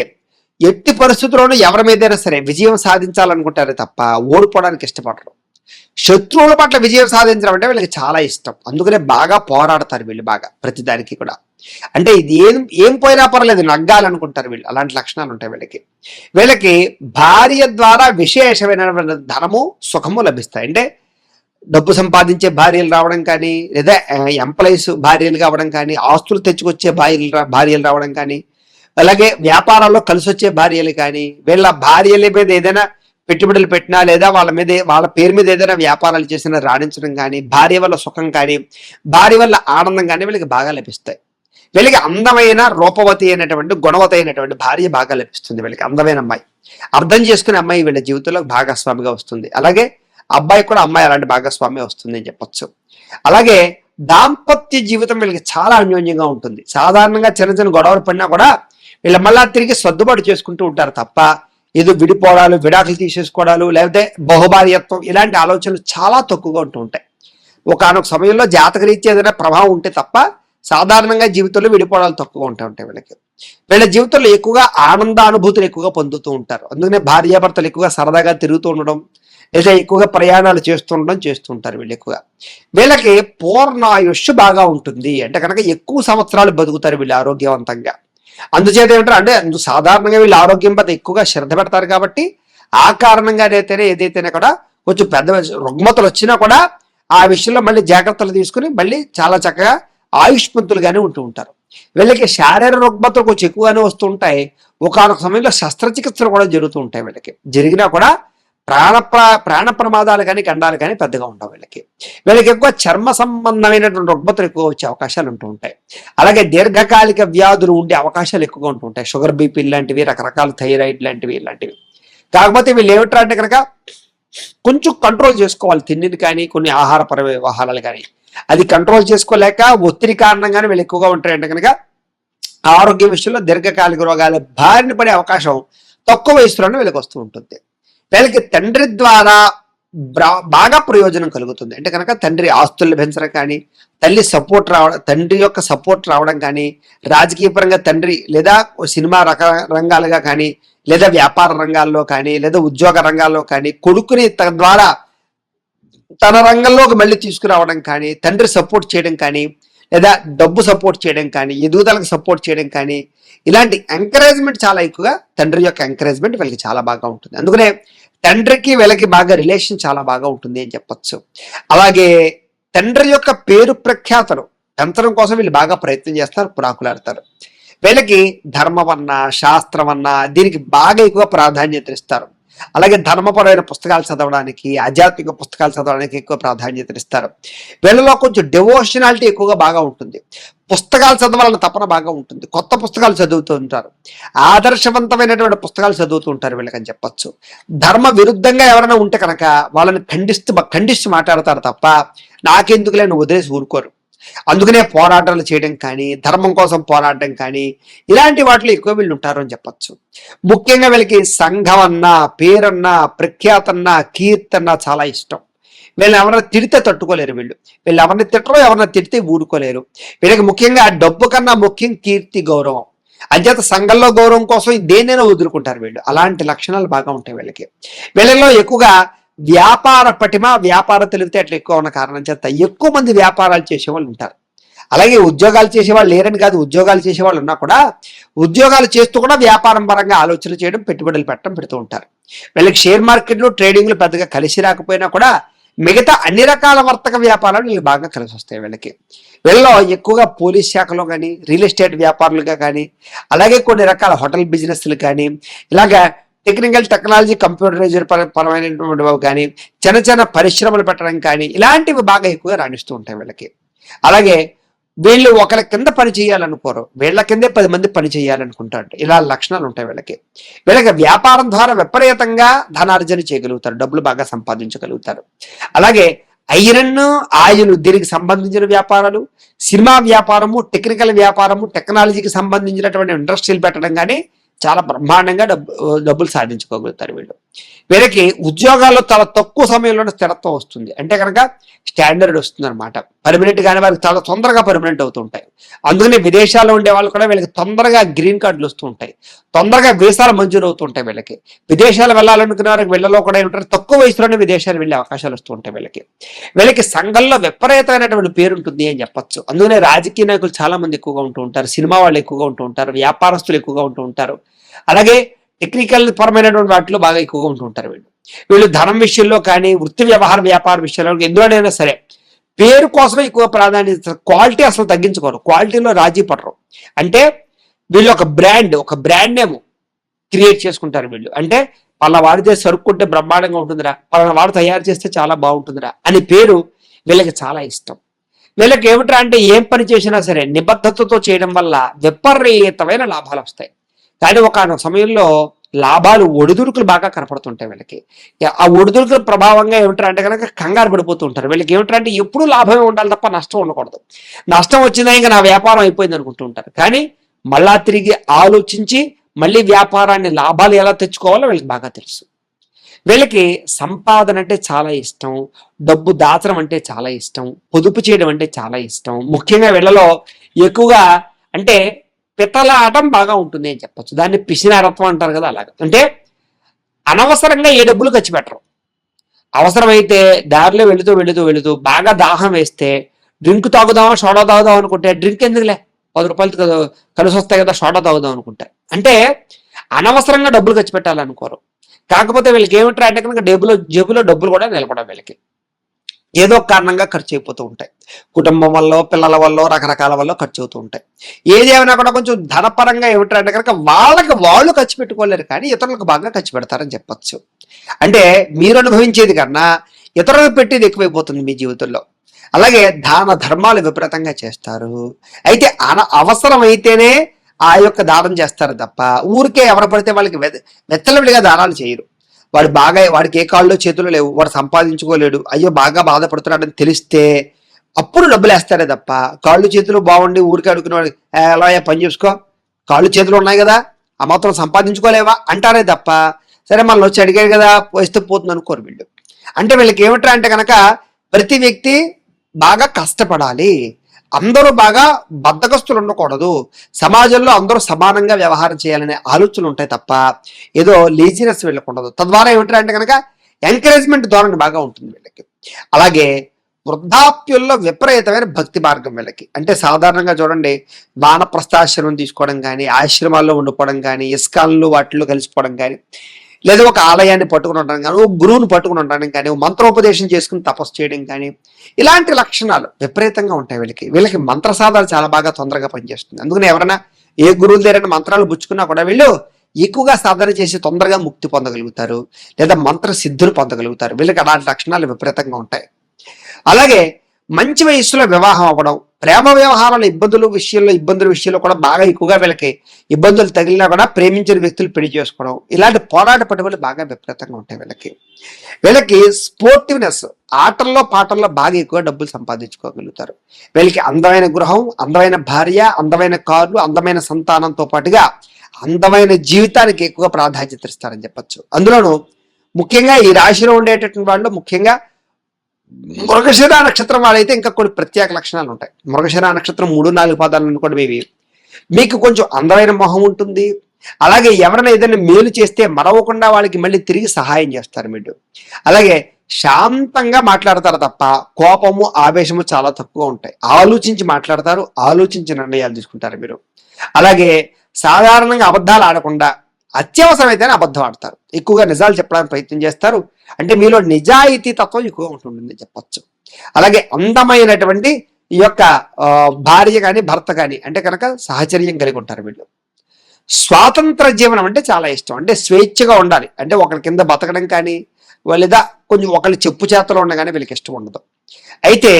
ఎట్టి పరిస్థితుల్లోనూ ఎవరి మీదైనా సరే విజయం సాధించాలనుకుంటారే తప్ప ఓడిపోవడానికి ఇష్టపడరు. శత్రువుల పట్ల విజయం సాధించడం అంటే వీళ్ళకి చాలా ఇష్టం. అందుకనే బాగా పోరాడతారు వీళ్ళు, బాగా ప్రతిదానికి కూడా. అంటే ఇది ఏం పోయినా పర్లేదు, నగ్గాలనుకుంటారు వీళ్ళు. అలాంటి లక్షణాలు ఉంటాయి వీళ్ళకి. వీళ్ళకి భార్య ద్వారా విశేషమైన ధనము, సుఖము లభిస్తాయి. అంటే డబ్బు సంపాదించే భార్యలు రావడం కానీ, లేదా ఎంప్లాయీస్ భార్యలు కావడం కానీ, ఆస్తులు తెచ్చుకొచ్చే భార్యలు రావడం కానీ, అలాగే వ్యాపారాల్లో కలిసి వచ్చే భార్యలు కానీ, వీళ్ళ భార్యల మీద ఏదైనా పెట్టుబడులు పెట్టినా లేదా వాళ్ళ పేరు మీద ఏదైనా వ్యాపారాలు చేసినా రాణించడం కానీ, భార్య వల్ల సుఖం కానీ, భార్య వల్ల ఆనందం కానీ వీళ్ళకి బాగా లభిస్తాయి. వీళ్ళకి అందమైన రూపవతి అయినటువంటి గుణవతి అయినటువంటి భార్య బాగా లభిస్తుంది. వీళ్ళకి అందమైన అమ్మాయి, అర్థం చేసుకునే అమ్మాయి వీళ్ళ జీవితంలో భాగస్వామిగా వస్తుంది. అలాగే అబ్బాయి కూడా అమ్మాయి అలాంటి భాగస్వామి వస్తుంది అని చెప్పొచ్చు. అలాగే దాంపత్య జీవితం వీళ్ళకి చాలా అన్యోన్యంగా ఉంటుంది. సాధారణంగా చిన్న చిన్న గొడవలు పడినా కూడా వీళ్ళ మళ్ళా తిరిగి సర్దుబాటు చేసుకుంటూ ఉంటారు తప్ప ఏదో విడిపోవడాలు, విడాకులు తీసేసుకోవడాలు, లేకపోతే బహుభార్యత్వం ఇలాంటి ఆలోచనలు చాలా తక్కువగా ఉంటూ ఉంటాయి. ఒకనొక సమయంలో జాతకరీత్యా ఏదైనా ప్రభావం ఉంటే తప్ప సాధారణంగా జీవితంలో విడిపోవడాలు తక్కువ ఉంటాయి వీళ్ళకి. వీళ్ళ జీవితంలో ఎక్కువగా ఆనంద అనుభూతులు ఎక్కువగా పొందుతూ ఉంటారు. అందుకనే భార్యాభర్తలు ఎక్కువగా సరదాగా తిరుగుతూ ఉండడం, లేదా ఎక్కువగా ప్రయాణాలు చేస్తూ ఉంటారు వీళ్ళు ఎక్కువగా. వీళ్ళకి పూర్ణాయుష్ బాగా ఉంటుంది, అంటే కనుక ఎక్కువ సంవత్సరాలు బతుకుతారు వీళ్ళు ఆరోగ్యవంతంగా. అందుచేత ఏమంటారు అంటే సాధారణంగా వీళ్ళు ఆరోగ్యం పట్ల ఎక్కువగా శ్రద్ధ పెడతారు కాబట్టి ఆ కారణంగా ఏదైతేనే కూడా కొంచెం పెద్ద రుగ్మతలు వచ్చినా కూడా ఆ విషయంలో మళ్ళీ జాగ్రత్తలు తీసుకుని మళ్ళీ చాలా చక్కగా ఆయుష్మంతులుగానే ఉంటూ ఉంటారు. వీళ్ళకి శారీరక రుగ్మతలు కొంచెం ఎక్కువగానే వస్తూ ఉంటాయి. ఒకనొక సమయంలో శస్త్రచికిత్సలు కూడా జరుగుతూ ఉంటాయి. వీళ్ళకి జరిగినా కూడా ప్రాణ ప్రమాదాలు కానీ గండాలు కానీ పెద్దగా ఉండవు వీళ్ళకి ఎక్కువ చర్మ సంబంధమైనటువంటి రుగ్మతలు ఎక్కువ వచ్చే అవకాశాలు ఉంటూ ఉంటాయి. అలాగే దీర్ఘకాలిక వ్యాధులు ఉండే అవకాశాలు ఎక్కువగా ఉంటూ ఉంటాయి. షుగర్ బీపీ లాంటివి, రకరకాల థైరాయిడ్ లాంటివి ఇలాంటివి. కాకపోతే వీళ్ళు ఏమిట్రా అంటే కనుక కొంచెం కంట్రోల్ చేసుకోవాలి తిండిని కానీ, కొన్ని ఆహారపర వ్యవహారాలు కానీ. అది కంట్రోల్ చేసుకోలేక ఒత్తిడి కారణంగానే వీళ్ళు ఎక్కువగా ఉంటాయంటే కనుక ఆరోగ్య విషయంలో దీర్ఘకాలిక రోగాల బారిన పడే అవకాశం తక్కువ వయసులోనే వీళ్ళకి వస్తూ ఉంటుంది. వీళ్ళకి తండ్రి ద్వారా బాగా ప్రయోజనం కలుగుతుంది. అంటే కనుక తండ్రి ఆస్తులు లభించడం కానీ, తండ్రి యొక్క సపోర్ట్ రావడం కానీ, రాజకీయపరంగా తండ్రి లేదా సినిమా రంగాలుగా కానీ, లేదా వ్యాపార రంగాల్లో కానీ, లేదా ఉద్యోగ రంగాల్లో కానీ కొడుకుని ద్వారా తన రంగంలోకి మళ్ళీ తీసుకురావడం కానీ, తండ్రి సపోర్ట్ చేయడం కానీ, లేదా డబ్బు సపోర్ట్ చేయడం కానీ, ఎదుగుదలకు సపోర్ట్ చేయడం కానీ, ఇలాంటి ఎంకరేజ్మెంట్ చాలా ఎక్కువగా తండ్రి యొక్క ఎంకరేజ్మెంట్ వీళ్ళకి చాలా బాగా ఉంటుంది. అందుకనే తండ్రికి వీళ్ళకి బాగా రిలేషన్ చాలా బాగా ఉంటుంది అని చెప్పొచ్చు. అలాగే తండ్రి యొక్క పేరు ప్రఖ్యాతలు పెంచడం కోసం వీళ్ళు బాగా ప్రయత్నం చేస్తారు, పురాకులాడతారు. వీళ్ళకి ధర్మమన్నా, శాస్త్రమన్నా దీనికి బాగా ఎక్కువ ప్రాధాన్యత ఇస్తారు. అలాగే ధర్మపరమైన పుస్తకాలు చదవడానికి, ఆధ్యాత్మిక పుస్తకాలు చదవడానికి ఎక్కువ ప్రాధాన్యత ఇస్తారు. వీళ్ళలో కొంచెం డివోషనాలిటీ ఎక్కువగా బాగా ఉంటుంది. పుస్తకాలు చదవాలన్న తపన బాగా ఉంటుంది. కొత్త పుస్తకాలు చదువుతూ ఉంటారు. ఆదర్శవంతమైనటువంటి పుస్తకాలు చదువుతూ ఉంటారు వీళ్ళకని చెప్పచ్చు. ధర్మ విరుద్ధంగా ఎవరైనా ఉంటే కనుక వాళ్ళని ఖండిస్తూ మాట్లాడతారు తప్ప నాకెందుకులే నువ్వు వదిలేసి ఊరుకోరు. అందుకనే పోరాటాలు చేయడం కానీ, ధర్మం కోసం పోరాటం కానీ, ఇలాంటి వాటిలో ఎక్కువ వీళ్ళు ఉంటారు అని చెప్పచ్చు. ముఖ్యంగా వీళ్ళకి సంఘం అన్నా, పేరన్నా, ప్రఖ్యాతన్నా, కీర్తన్నా చాలా ఇష్టం. వీళ్ళని ఎవరైనా తిడితే తట్టుకోలేరు. వీళ్ళు ఎవరిని తిట్టరో, ఎవరైనా తిడితే ఊరుకోలేరు. వీళ్ళకి ముఖ్యంగా డబ్బు కన్నా ముఖ్యం కీర్తి, గౌరవం. అంచేత సంఘంలో గౌరవం కోసం దేన్నైనా వదులుకుంటారు వీళ్ళు. అలాంటి లక్షణాలు బాగా ఉంటాయి వీళ్ళకి. వీళ్ళలో ఎక్కువగా వ్యాపార పటిమ, వ్యాపార తెలివితేటలు ఎక్కువ ఉన్న కారణం చేత ఎక్కువ మంది వ్యాపారాలు చేసేవాళ్ళు ఉంటారు. అలాగే ఉద్యోగాలు చేసేవాళ్ళు లేరని కాదు, ఉద్యోగాలు చేసేవాళ్ళు ఉన్నా కూడా ఉద్యోగాలు చేస్తూ కూడా వ్యాపారం పరంగా ఆలోచన చేయడం, పెట్టుబడులు పెడుతూ ఉంటారు. వీళ్ళకి షేర్ మార్కెట్లు, ట్రేడింగ్లు పెద్దగా కలిసి రాకపోయినా కూడా మిగతా అన్ని రకాల వర్తక వ్యాపారాలు వీళ్ళకి బాగా కలిసి వస్తాయి. వీళ్ళలో ఎక్కువగా పోలీస్ శాఖలో కానీ, రియల్ ఎస్టేట్ వ్యాపారులుగా కానీ, అలాగే కొన్ని రకాల హోటల్ బిజినెస్లు కానీ, ఇలాగా టెక్నాలజీ, కంప్యూటరైజర్ పరమైనటువంటి కానీ, చిన్న చిన్న పరిశ్రమలు పెట్టడం కానీ, ఇలాంటివి బాగా ఎక్కువగా రాణిస్తూ ఉంటాయి వీళ్ళకి. అలాగే వీళ్ళు ఒకరి కింద పని చేయాలనుకోరు, వీళ్ళ కిందే 10 మంది పని చేయాలనుకుంటారు. ఇలా లక్షణాలు ఉంటాయి వీళ్ళకి వ్యాపారం ద్వారా విపరీతంగా ధనార్జన చేయగలుగుతారు, డబ్బులు బాగా సంపాదించగలుగుతారు. అలాగే ఐరన్, ఆయిల్ దీనికి సంబంధించిన వ్యాపారాలు, సినిమా వ్యాపారము, టెక్నికల్ వ్యాపారము, టెక్నాలజీకి సంబంధించినటువంటి ఇండస్ట్రీలు పెట్టడం కానీ చాలా బ్రహ్మాండంగా డబ్బులు సాధించుకోగలుగుతారు వీళ్ళకి ఉద్యోగాల్లో చాలా తక్కువ సమయంలోనే స్థిరత్వం వస్తుంది. అంటే కనుక స్టాండర్డ్ వస్తుంది అనమాట. పర్మనెంట్ కానీ వారికి చాలా తొందరగా పర్మనెంట్ అవుతూ ఉంటాయి. అందుకనే విదేశాల్లో ఉండే వాళ్ళు కూడా వీళ్ళకి తొందరగా గ్రీన్ కార్డులు వస్తూ ఉంటాయి, తొందరగా వీసాలు మంజూరు అవుతూ ఉంటాయి. విదేశాలు వెళ్ళాలనుకున్న వారికి వీళ్ళలో కూడా ఏమిటంటే తక్కువ వయసులోనే విదేశాలు వెళ్ళే అవకాశాలు వస్తూ ఉంటాయి. వీళ్ళకి సంఘంలో విపరీతమైనటువంటి పేరు ఉంటుంది అని చెప్పచ్చు. అందుకనే రాజకీయ నాయకులు చాలా మంది ఎక్కువగా ఉంటూ ఉంటారు, సినిమా వాళ్ళు ఎక్కువగా ఉంటూ ఉంటారు, వ్యాపారస్తులు ఎక్కువగా ఉంటూ ఉంటారు. అలాగే టెక్నికల్ పరమైనటువంటి వాటిలో బాగా ఎక్కువగా ఉంటూ ఉంటారు వీళ్ళు ధనం విషయంలో కానీ, వృత్తి వ్యాపార విషయంలో ఎందులోనైనా సరే పేరు కోసమే ఎక్కువ ప్రాధాన్యత. క్వాలిటీ అసలు తగ్గించుకోరు, క్వాలిటీలో రాజీ పడరు. అంటే వీళ్ళు ఒక బ్రాండ్ నేమ్ క్రియేట్ చేసుకుంటారు అంటే పలానా వాడితే సరుక్కుంటే బ్రహ్మాండంగా ఉంటుందిరా, పలానా వాడు తయారు చేస్తే చాలా బాగుంటుందిరా అని పేరు వీళ్ళకి చాలా ఇష్టం. వీళ్ళకి ఏమిట్రా అంటే ఏం పని చేసినా సరే నిబద్ధతతో చేయడం వల్ల విపరీతమైన లాభాలు వస్తాయి. కానీ ఒకనొక సమయంలో లాభాలు ఒడిదుడుకులు బాగా కనపడుతుంటాయి వీళ్ళకి. ఆ ఒడిదుడుకుల ప్రభావంగా ఏమిటంటే కనుక కంగారు పడిపోతూ ఉంటారు. వీళ్ళకి ఏమిటంటే ఎప్పుడూ లాభమే ఉండాలి తప్ప నష్టం ఉండకూడదు. నష్టం వచ్చిందా ఇంకా నా వ్యాపారం అయిపోయింది అనుకుంటూ ఉంటారు. కానీ మళ్ళా తిరిగి ఆలోచించి మళ్ళీ వ్యాపారాన్ని లాభాలు ఎలా తెచ్చుకోవాలో వీళ్ళకి బాగా తెలుసు. వీళ్ళకి సంపాదన అంటే చాలా ఇష్టం, డబ్బు దాచడం అంటే చాలా ఇష్టం, పొదుపు చేయడం అంటే చాలా ఇష్టం. ముఖ్యంగా వీళ్ళలో ఎక్కువగా అంటే పితలాటం బాగా ఉంటుంది అని చెప్పచ్చు. దాన్ని పిసినారత్వం అంటారు కదా, అలాగా. అంటే అనవసరంగా ఏ డబ్బులు ఖర్చు పెట్టరు. అవసరమైతే దారిలో వెళుతూ వెళుతూ వెళుతూ బాగా దాహం వేస్తే డ్రింక్ తాగుదామా సోడా తాగుదాం అనుకుంటే డ్రింక్ ఎందుకులే 10 రూపాయలు కలిసి వస్తాయి కదా సోడా తాగుదాం అనుకుంటే. అంటే అనవసరంగా డబ్బులు ఖర్చు పెట్టాలనుకోరు. కాకపోతే వీళ్ళకి ఏమిట్రా అంటే కనుక జేబులో డబ్బులు కూడా నిలబడవు. వీళ్ళకి ఏదో కారణంగా ఖర్చు అయిపోతూ ఉంటాయి. కుటుంబం వల్ల, పిల్లల వల్ల, రకరకాల వల్ల ఖర్చు అవుతూ ఉంటాయి. ఏదేమైనా కూడా కొంచెం ధనపరంగా ఏమిటంటే కనుక వాళ్ళకి వాళ్ళు ఖర్చు పెట్టుకోలేరు, కానీ ఇతరులకు బాగా ఖర్చు పెడతారని చెప్పచ్చు. అంటే మీరు అనుభవించేది కన్నా ఇతరులకు పెట్టేది ఎక్కువైపోతుంది మీ జీవితంలో. అలాగే దాన ధర్మాలు విపరీతంగా చేస్తారు. అయితే అవసరమైతేనే ఆ యొక్క దానం చేస్తారు తప్ప ఊరికే ఎవరు పడితే వాళ్ళకి వెచ్చలవిడిగా దానాలు చేయరు. వాడికి ఏ కాళ్ళు చేతులు లేవు, వాడు సంపాదించుకోలేడు, అయ్యో బాగా బాధపడుతున్నాడని తెలిస్తే అప్పుడు డబ్బులు వేస్తారే తప్ప కాళ్ళు చేతులు బాగుండి ఊరికే అడుగుకునే వాడికి ఎలా పని చేసుకో, కాళ్ళు చేతులు ఉన్నాయి కదా, ఆ మాత్రం సంపాదించుకోలేవా అంటారే తప్ప సరే మళ్ళీ వచ్చి అడిగాడు కదా వస్తే పోతుంది అనుకోరు వీళ్ళు. అంటే వీళ్ళకి ఏమిట్రా అంటే కనుక ప్రతి వ్యక్తి బాగా కష్టపడాలి, అందరూ బాగా బద్ధకస్తులు ఉండకూడదు, సమాజంలో అందరూ సమానంగా వ్యవహారం చేయాలనే ఆలోచనలు ఉంటాయి తప్ప ఏదో లేజినెస్ వీళ్ళకుండదు. తద్వారా ఏమిటంటే కనుక ఎంకరేజ్మెంట్ ధోరణి బాగా ఉంటుంది వీళ్ళకి. అలాగే వృద్ధాప్యుల్లో విపరీతమైన భక్తి మార్గం వీళ్ళకి. అంటే సాధారణంగా చూడండి, వానప్రస్థాశ్రమం తీసుకోవడం కానీ, ఆశ్రమాల్లో ఉండిపోవడం కానీ, ఇస్కాన్లు వాటిల్లో కలిసిపోవడం కానీ, లేదా ఒక ఆలయాన్ని పట్టుకుని ఉండడం కానీ, ఒక గురువుని పట్టుకుని ఉండడం కానీ, ఒక మంత్రోపదేశం చేసుకుని తపస్సు చేయడం కానీ, ఇలాంటి లక్షణాలు విపరీతంగా ఉంటాయి వీళ్ళకి. వీళ్ళకి మంత్ర సాధన చాలా బాగా తొందరగా పనిచేస్తుంది. అందుకని ఎవరైనా ఏ గురువుల దగ్గర మంత్రాలు పుచ్చుకున్నా కూడా వీళ్ళు ఎక్కువగా సాధన చేసి తొందరగా ముక్తి పొందగలుగుతారు, లేదా మంత్ర సిద్ధులు పొందగలుగుతారు. వీళ్ళకి అలాంటి లక్షణాలు విపరీతంగా ఉంటాయి. అలాగే మంచి వయస్సులో వివాహం అవ్వడం, ప్రేమ వ్యవహారాల ఇబ్బందుల విషయంలో కూడా బాగా ఎక్కువగా వీళ్ళకి ఇబ్బందులు తగిలినా కూడా ప్రేమించిన వ్యక్తులు పెళ్లి చేసుకోవడం, ఇలాంటి పోరాట పట్టుబడులు బాగా విపరీతంగా ఉంటాయి వీళ్ళకి స్పోర్టివ్నెస్, ఆటల్లో పాటల్లో బాగా ఎక్కువ డబ్బులు సంపాదించుకోగలుగుతారు. వీళ్ళకి అందమైన గృహం, అందమైన భార్య, అందమైన కార్లు, అందమైన సంతానంతో పాటుగా అందమైన జీవితానికి ఎక్కువ ప్రాధాన్యత ఇస్తారని చెప్పచ్చు. అందులోనూ ముఖ్యంగా ఈ రాశిలో ఉండేటటువంటి వాళ్ళు ముఖ్యంగా మృగశిర నక్షత్రం వాళ్ళైతే ఇంకా కొన్ని ప్రత్యేక లక్షణాలు ఉంటాయి. మృగశిర నక్షత్రం 3-4 పాదాలు అనుకోండి, మీకు కొంచెం అందమైన మొహం ఉంటుంది. అలాగే ఎవరైనా ఏదైనా మేలు చేస్తే మరవకుండా వాళ్ళకి మళ్ళీ తిరిగి సహాయం చేస్తారు మీరు. అలాగే శాంతంగా మాట్లాడతారు తప్ప కోపము, ఆవేశము చాలా తక్కువ ఉంటాయి. ఆలోచించి మాట్లాడతారు, ఆలోచించి నిర్ణయాలు తీసుకుంటారు మీరు. అలాగే సాధారణంగా అబద్ధాలు ఆడకుండా అత్యవసరమైతేనే అబద్ధం ఆడతారు, ఎక్కువగా నిజాలు చెప్పడానికి ప్రయత్నం చేస్తారు. అంటే మీలో నిజాయితీ తత్వం ఎక్కువ ఉంటుందని చెప్పచ్చు. అలాగే అందమైనటువంటి ఈ యొక్క భార్య కానీ భర్త కానీ అంటే కనుక సహచర్యం కలిగి ఉంటారు వీళ్ళు. స్వాతంత్ర జీవనం అంటే చాలా ఇష్టం, అంటే స్వేచ్ఛగా ఉండాలి, అంటే ఒకరి కింద బతకడం కానీ లేదా కొంచెం ఒకరి చెప్పు చేతలో ఉండగానే వీళ్ళకి ఇష్టం ఉండదు. అయితే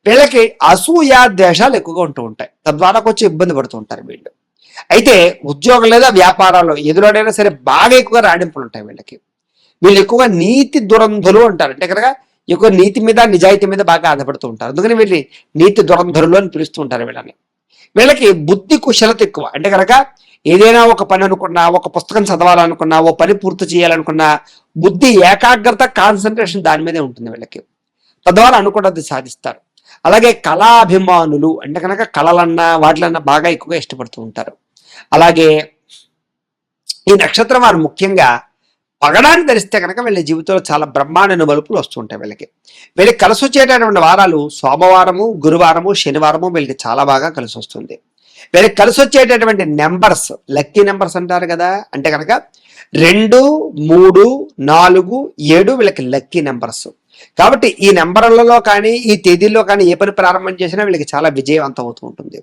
వీళ్ళకి అసూయ ద్వేషాలు ఎక్కువగా ఉంటూ ఉంటాయి, తద్వారా కొంచెం ఇబ్బంది పడుతూ ఉంటారు వీళ్ళు. అయితే ఉద్యోగం లేదా వ్యాపారాల్లో ఎదురుడైనా సరే బాగా ఎక్కువగా రాణింపులు ఉంటాయి వీళ్ళకి. వీళ్ళు ఎక్కువగా నీతి దురంధులు అంటారు, అంటే కనుక ఎక్కువ నీతి మీద నిజాయితీ మీద బాగా ఆధారపడుతూ ఉంటారు. అందుకని వీళ్ళని నీతి దురంధరులు అని పిలుస్తూ ఉంటారు వీళ్ళని. వీళ్ళకి బుద్ధి కుశలత ఎక్కువ, అంటే కనుక ఏదైనా ఒక పని అనుకున్నా, ఒక పుస్తకం చదవాలనుకున్నా, ఓ పని పూర్తి చేయాలనుకున్నా బుద్ధి ఏకాగ్రత, కాన్సన్ట్రేషన్ దాని మీదే ఉంటుంది వీళ్ళకి. తద్వారా అనుకున్నది సాధిస్తారు. అలాగే కళాభిమానులు, అంటే కనుక కళలన్నా వాటిలన్నా బాగా ఎక్కువగా ఇష్టపడుతూ ఉంటారు. అలాగే ఈ నక్షత్రం వారు ముఖ్యంగా పగడాన్ని ధరిస్తే కనుక వీళ్ళ జీవితంలో చాలా బ్రహ్మాండ మలుపులు వస్తుంటాయి వీళ్ళకి కలిసి వచ్చేటటువంటి వారాలు సోమవారము, గురువారము, శనివారము వీళ్ళకి చాలా బాగా కలిసి వస్తుంది. వీళ్ళకి కలిసి వచ్చేటటువంటి నెంబర్స్ లక్కీ నెంబర్స్ అంటారు కదా, అంటే కనుక 2, 3, 4, 7 వీళ్ళకి లక్కీ నెంబర్స్. కాబట్టి ఈ నెంబర్లలో కానీ ఈ తేదీల్లో కానీ ఏ పని ప్రారంభం చేసినా వీళ్ళకి చాలా విజయవంతం అవుతూ ఉంటుంది.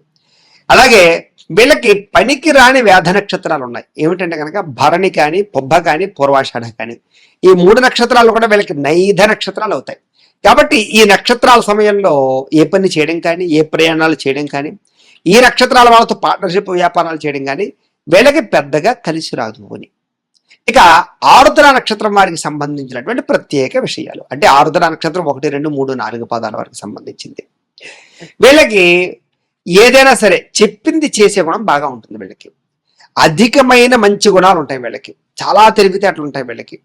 అలాగే వీళ్ళకి పనికి రాని వ్యాధ నక్షత్రాలు ఉన్నాయి, ఏమిటంటే కనుక భరణి కానీ, పొబ్బ కానీ, పూర్వాషాఢ కానీ. ఈ 3 నక్షత్రాలు కూడా వీళ్ళకి నైధ నక్షత్రాలు అవుతాయి. కాబట్టి ఈ నక్షత్రాల సమయంలో ఏ పని చేయడం కానీ, ఏ ప్రయాణాలు చేయడం కానీ, ఈ నక్షత్రాల వాళ్ళతో పార్ట్నర్షిప్ వ్యాపారాలు చేయడం కానీ వీళ్ళకి పెద్దగా కలిసి రాదు అని. ఇక ఆరుద్ర నక్షత్రం వారికి సంబంధించినటువంటి ప్రత్యేక విషయాలు. అంటే ఆరుద్ర నక్షత్రం 1, 2, 3, 4 పాదాల వారికి సంబంధించింది. వీళ్ళకి ఏదైనా సరే చెప్పింది చేసే గుణం బాగా ఉంటుంది. వీళ్ళకి అధికమైన మంచి గుణాలు ఉంటాయి. వీళ్ళకి చాలా తెలివితేటలు ఉంటాయి. వీళ్ళకి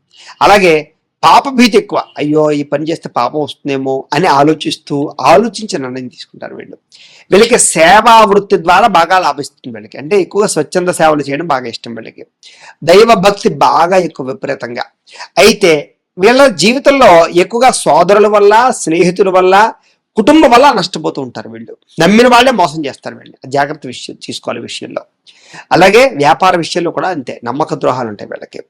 అలాగే పాపభీతి ఎక్కువ. అయ్యో ఈ పని చేస్తే పాపం వస్తుందేమో అని ఆలోచించి నిర్ణయం తీసుకుంటారు వీళ్ళు. వీళ్ళకి సేవా వృత్తి ద్వారా బాగా లాభిస్తుంది. వీళ్ళకి అంటే ఎక్కువగా స్వచ్ఛంద సేవలు చేయడం బాగా ఇష్టం. వీళ్ళకి దైవ భక్తి బాగా ఎక్కువ విపరీతంగా. అయితే వీళ్ళ జీవితంలో ఎక్కువగా సోదరుల వల్ల, స్నేహితుల వల్ల, కుటుంబం వల్ల నష్టపోతూ ఉంటారు. వీళ్ళు నమ్మిన వాళ్ళే మోసం చేస్తారు. వీళ్ళు జాగ్రత్త విషయం తీసుకోవాలి విషయంలో. అలాగే వ్యాపార విషయంలో కూడా అంతే, నమ్మక ద్రోహాలు ఉంటాయి వీళ్ళకి.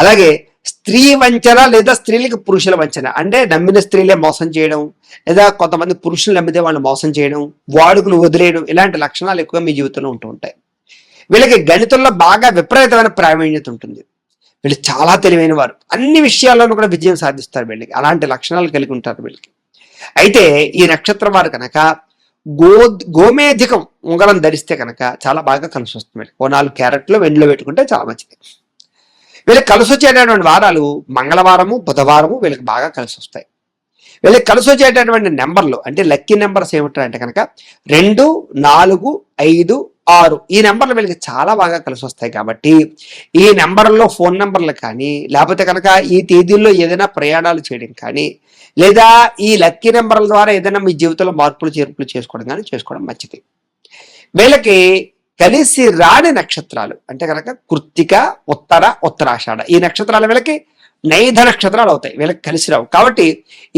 అలాగే స్త్రీ వంచన లేదా స్త్రీలకు పురుషుల వంచన, అంటే నమ్మిన స్త్రీలే మోసం చేయడం, లేదా కొంతమంది పురుషులు నమ్మితే వాళ్ళు మోసం చేయడం, వాడుకుని వదిలేయడం, ఇలాంటి లక్షణాలు ఎక్కువ మీ జీవితంలో ఉంటూ ఉంటాయి. వీళ్ళకి గణితంలో బాగా విపరీతమైన ప్రావీణ్యత ఉంటుంది. వీళ్ళు చాలా తెలివైన వారు, అన్ని విషయాల్లోనూ కూడా విజయం సాధిస్తారు. వీళ్ళకి అలాంటి లక్షణాలు కలిగి ఉంటారు వీళ్ళకి. అయితే ఈ నక్షత్రం వారు కనుక గోమేధికం ఉంగరం ధరిస్తే కనుక చాలా బాగా కలిసి వస్తుంది. 4 క్యారెట్లు వెండిలో పెట్టుకుంటే చాలా మంచిది. వీళ్ళకి కలిసి వచ్చేటటువంటి వారాలు మంగళవారము, బుధవారము వీళ్ళకి బాగా కలిసి వస్తాయి. వీళ్ళకి కలిసి వచ్చేటటువంటి నెంబర్లు అంటే లక్కీ నెంబర్స్ ఏమిటంటే కనుక 2, 4, 5, 6 ఈ నెంబర్లు వీళ్ళకి చాలా బాగా కలిసి వస్తాయి. కాబట్టి ఈ నెంబర్లో ఫోన్ నెంబర్లు కానీ, లేకపోతే కనుక ఈ తేదీల్లో ఏదైనా ప్రయాణాలు చేయడం కానీ, లేదా ఈ లక్కీ నెంబర్ల ద్వారా ఏదైనా మీ జీవితంలో మార్పులు చేర్పులు చేసుకోవడం మంచిది. వీళ్ళకి కలిసి రాని నక్షత్రాలు అంటే కనుక కృత్తిక, ఉత్తరాషాఢ ఈ నక్షత్రాలు వీళ్ళకి నైధ నక్షత్రాలు అవుతాయి. వీళ్ళకి కలిసి రావు. కాబట్టి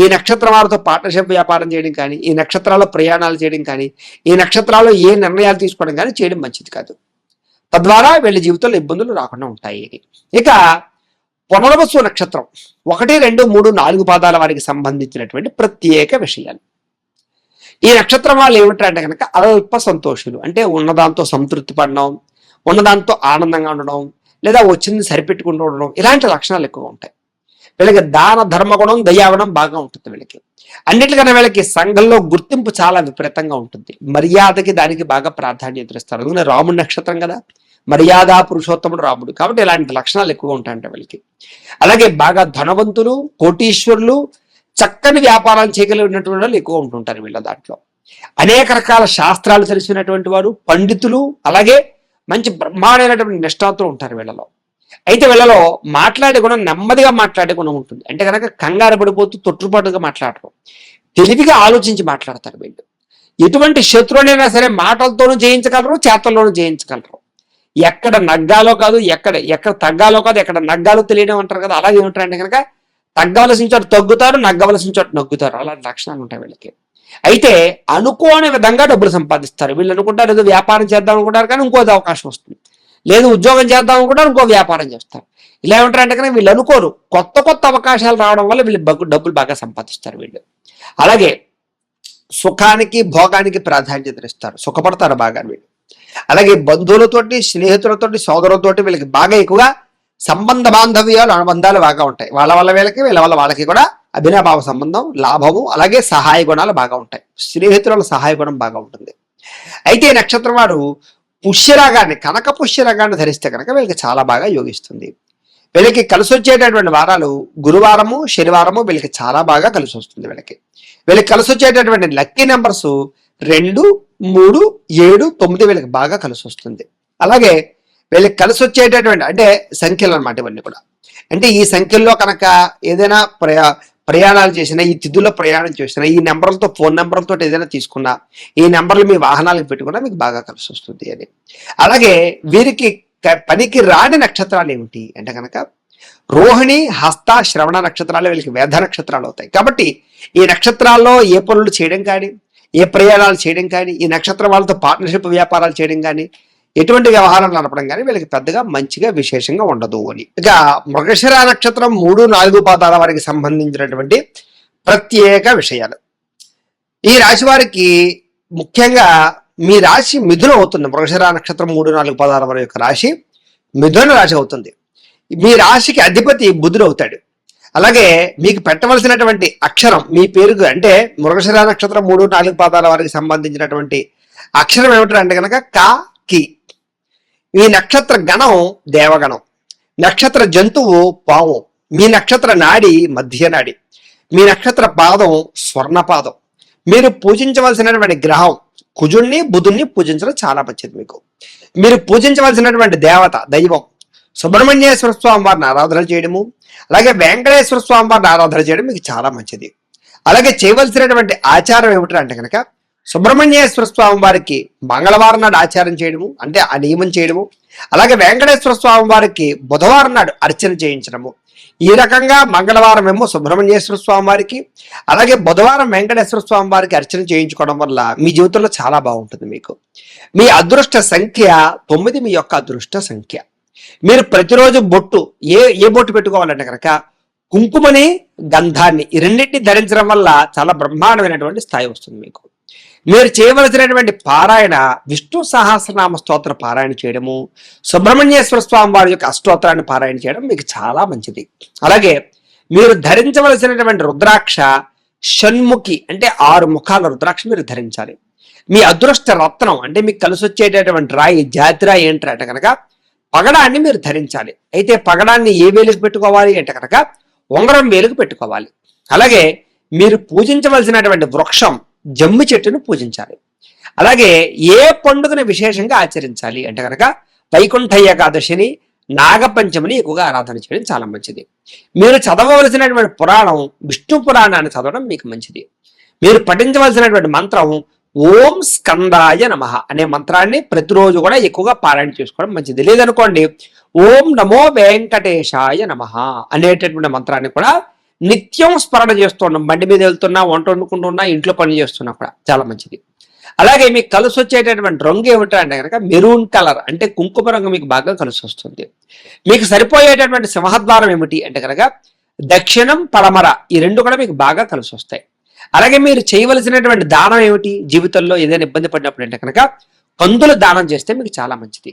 ఈ నక్షత్రం వారితో పార్ట్నర్షిప్ వ్యాపారం చేయడం కానీ, ఈ నక్షత్రాల్లో ప్రయాణాలు చేయడం కానీ, ఈ నక్షత్రాల్లో ఏ నిర్ణయాలు తీసుకోవడం కానీ చేయడం మంచిది కాదు. తద్వారా వీళ్ళ జీవితంలో ఇబ్బందులు రాకుండా ఉంటాయి. ఇక పునర్వసు నక్షత్రం 1, 2, 3, 4 పాదాల వారికి సంబంధించినటువంటి ప్రత్యేక విషయాలు. ఈ నక్షత్రం వాళ్ళు ఏమిటంటే కనుక అల్ప సంతోషులు, అంటే ఉన్నదాంతో సంతృప్తి పడడం, ఉన్నదాంతో ఆనందంగా ఉండడం, లేదా వచ్చింది సరిపెట్టుకుంటూ ఉండడం, ఇలాంటి లక్షణాలు ఎక్కువ ఉంటాయి. వీళ్ళకి దాన ధర్మ గుణం, దయాగుణం బాగా ఉంటుంది. వీళ్ళకి అన్నిటికన్నా వీళ్ళకి సంఘంలో గుర్తింపు చాలా విపరీతంగా ఉంటుంది. మర్యాదకి దానికి బాగా ప్రాధాన్యత ఇస్తారు. అందుకని రాముడి నక్షత్రం కదా, మర్యాద పురుషోత్తముడు రాముడు. కాబట్టి ఇలాంటి లక్షణాలు ఎక్కువ ఉంటాయంట వీళ్ళకి. అలాగే బాగా ధనవంతులు, కోటీశ్వరులు, చక్కని వ్యాపారాలు చేయగలిగినటువంటి వాళ్ళు ఎక్కువ ఉంటుంటారు వీళ్ళ దాంట్లో. అనేక రకాల శాస్త్రాలు తెలిసినటువంటి వారు, పండితులు, అలాగే మంచి బ్రహ్మాండమైనటువంటి నిష్ఠాతులు ఉంటారు వీళ్ళలో. అయితే వీళ్ళలో మాట్లాడే గుణం, నెమ్మదిగా మాట్లాడే గుణం ఉంటుంది. అంటే కనుక కంగారు పడిపోతూ తొట్టుపాటుగా మాట్లాడరు, తెలివిగా ఆలోచించి మాట్లాడతారు వీళ్ళు. ఎటువంటి శత్రువునైనా సరే మాటలతోనూ జయించగలరు, చేతల్లోనూ జయించగలరు. ఎక్కడ నగ్గాలో కాదు, ఎక్కడ తగ్గాలో కాదు, ఎక్కడ నగ్గాలో తెలియడం అంటారు కదా, అలాగే ఏమిటారంటే కనుక తగ్గవలసిన చోట తగ్గుతారు, నగ్గవలసిన చోట నగ్గుతారు. అలాంటి లక్షణాలు ఉంటాయి వీళ్ళకి. అయితే అనుకోని విధంగా డబ్బులు సంపాదిస్తారు. వీళ్ళు అనుకుంటారు ఏదో వ్యాపారం చేద్దాం అనుకుంటారు, కానీ ఇంకో అవకాశం వస్తుంది. లేదు ఉద్యోగం చేద్దాం అనుకుంటారు, ఇంకో వ్యాపారం చేస్తారు. ఇలా ఏమంటారంటే కనుక వీళ్ళు అనుకోరు, కొత్త అవకాశాలు రావడం వల్ల వీళ్ళు డబ్బులు బాగా సంపాదిస్తారు వీళ్ళు. అలాగే సుఖానికి, భోగానికి ప్రాధాన్యత ఇస్తారు, సుఖపడతారు బాగా వీళ్ళు. అలాగే బంధువులతోటి, స్నేహితులతోటి, సోదరులతోటి వీళ్ళకి బాగా ఎక్కువగా సంబంధ బాంధవ్యాలు, అనుబంధాలు బాగా ఉంటాయి. వాళ్ళ వల్ల వీళ్ళకి, వీళ్ళ వల్ల వాళ్ళకి కూడా అభినభావ సంబంధం, లాభము, అలాగే సహాయ గుణాలు బాగా ఉంటాయి. స్నేహితుల సహాయ గుణం బాగా ఉంటుంది. అయితే ఈ నక్షత్రం వారు పుష్యరాగాన్ని, కనక పుష్యరాగాన్ని ధరిస్తే కనుక వీళ్ళకి చాలా బాగా యోగిస్తుంది. వీళ్ళకి కలిసి వచ్చేటటువంటి వారాలు గురువారము, శనివారము వీళ్ళకి చాలా బాగా కలిసి వస్తుంది. వీళ్ళకి కలిసి వచ్చేటటువంటి లక్కీ నెంబర్స్ 2, 3, 7, 9 వీళ్ళకి బాగా కలిసి వస్తుంది. అలాగే వీళ్ళకి కలిసి వచ్చేటటువంటి అంటే సంఖ్యలు అనమాట ఇవన్నీ కూడా. అంటే ఈ సంఖ్యల్లో కనుక ఏదైనా ప్రయాణాలు చేసినా, ఈ తిథుల్లో ప్రయాణం చేసినా, ఈ నెంబర్లతో, ఫోన్ నెంబర్లతో ఏదైనా తీసుకున్నా, ఈ నెంబర్లు మీ వాహనాలకు పెట్టుకున్నా మీకు బాగా కలిసి వస్తుంది అని. అలాగే వీరికి పనికి రాని నక్షత్రాలు ఏమిటి అంటే కనుక రోహిణి, హస్త, శ్రవణ నక్షత్రాలు వీళ్ళకి వేద నక్షత్రాలు అవుతాయి. కాబట్టి ఈ నక్షత్రాల్లో ఏ పనులు చేయడం కానీ, ఏ ప్రయాణాలు చేయడం కానీ, ఈ నక్షత్రం వాళ్ళతో పార్ట్నర్షిప్ వ్యాపారాలు చేయడం కానీ, ఎటువంటి వ్యవహారాలు నడపడం కానీ వీళ్ళకి పెద్దగా మంచిగా విశేషంగా ఉండదు అని. ఇక మృగశిర నక్షత్రం 3, 4 పాదాల వారికి సంబంధించినటువంటి ప్రత్యేక విషయాలు. ఈ రాశి వారికి ముఖ్యంగా మీ రాశి మిథునం అవుతుంది. మృగశిర నక్షత్రం 3, 4 పాదాల వారి యొక్క రాశి మిథున రాశి అవుతుంది. మీ రాశికి అధిపతి బుధుడు అవుతాడు. అలాగే మీకు పెట్టవలసినటువంటి అక్షరం మీ పేరుకు, అంటే మృగశిర నక్షత్రం 3, 4 పాదాల వారికి సంబంధించినటువంటి అక్షరం ఏమిటంటే కనుక క, కి. ఈ నక్షత్ర గణం దేవగణం. నక్షత్ర జంతువు పాము, మీ నక్షత్ర నాడి మధ్య నాడి, మీ నక్షత్ర పాదం స్వర్ణపాదం, మీరు పూజించవలసినటువంటి గ్రహం కుజుణ్ణి బుధుణ్ణి పూజించడం చాలా మంచిది. మీకు మీరు పూజించవలసినటువంటి దేవత దైవం సుబ్రహ్మణ్యేశ్వర స్వామి వారిని ఆరాధన చేయడము, అలాగే వెంకటేశ్వర స్వామి వారిని ఆరాధన చేయడం మీకు చాలా మంచిది. అలాగే చేయవలసినటువంటి ఆచారం ఏమిటి అంటే కనుక సుబ్రహ్మణ్యేశ్వర స్వామి వారికి మంగళవారం నాడు ఆచారం చేయడము, అంటే ఆ నియమం చేయడము, అలాగే వెంకటేశ్వర స్వామి వారికి బుధవారం నాడు అర్చన చేయించడము. ఈ రకంగా మంగళవారం ఏమో సుబ్రహ్మణ్యేశ్వర స్వామి వారికి, అలాగే బుధవారం వెంకటేశ్వర స్వామి వారికి అర్చన చేయించుకోవడం వల్ల మీ జీవితంలో చాలా బాగుంటుంది. మీకు మీ అదృష్ట సంఖ్య 9, మీ యొక్క అదృష్ట సంఖ్య. మీరు ప్రతిరోజు బొట్టు ఏ బొట్టు పెట్టుకోవాలంటే కనుక కుంకుమని గంధాన్ని ఈ రెండింటిని ధరించడం వల్ల చాలా బ్రహ్మాండమైనటువంటి స్థాయి వస్తుంది. మీకు మీరు చేయవలసినటువంటి పారాయణ విష్ణు సహస్రనామ స్తోత్ర పారాయణ చేయడము, సుబ్రహ్మణ్యేశ్వర స్వామి వారి యొక్క అష్టోత్తరాన్ని పారాయణ చేయడం మీకు చాలా మంచిది. అలాగే మీరు ధరించవలసినటువంటి రుద్రాక్ష షణ్ముఖి, అంటే 6 ముఖాల రుద్రాక్ష మీరు ధరించాలి. మీ అదృష్ట రత్నం అంటే మీకు కలిసి వచ్చేటటువంటి రాయి జాతిరాయి ఏంటంటే కనుక పగడాన్ని మీరు ధరించాలి. అయితే పగడాన్ని ఏ వేలుకు పెట్టుకోవాలి అంటే కనుక ఉంగరం వేలుకు పెట్టుకోవాలి. అలాగే మీరు పూజించవలసినటువంటి వృక్షం జమ్మి చెట్టును పూజించాలి. అలాగే ఏ పండుగను విశేషంగా ఆచరించాలి అంటే కనుక వైకుంఠ ఏకాదశిని, నాగపంచమిని ఎక్కువగా ఆరాధన చేయడం చాలా మంచిది. మీరు చదవవలసినటువంటి పురాణం విష్ణు పురాణాన్ని చదవడం మీకు మంచిది. మీరు పఠించవలసినటువంటి మంత్రం ఓం స్కందాయ నమః అనే మంత్రాన్ని ప్రతిరోజు కూడా ఎక్కువగా పారాయణ చేసుకోవడం మంచిది. లేదనుకోండి ఓం నమో వెంకటేశాయ నమః అనేటటువంటి మంత్రాన్ని కూడా నిత్యం స్మరణ చేస్తున్నాం. బండి మీద వెళ్తున్నా, వంట వండుకుంటున్నా, ఇంట్లో పని చేస్తున్నా కూడా చాలా మంచిది. అలాగే మీకు కలిసి వచ్చేటటువంటి రంగు ఏమిటంటే కనుక మెరూన్ కలర్, అంటే కుంకుమ రంగు మీకు బాగా కలిసి వస్తుంది. మీకు సరిపోయేటటువంటి సింహద్వారం ఏమిటి అంటే కనుక దక్షిణం పడమర, ఈ రెండు కూడా మీకు బాగా కలిసి వస్తాయి. అలాగే మీరు చేయవలసినటువంటి దానం ఏమిటి, జీవితంలో ఏదైనా ఇబ్బంది పడినప్పుడు అంటే కనుక కందులు దానం చేస్తే మీకు చాలా మంచిది.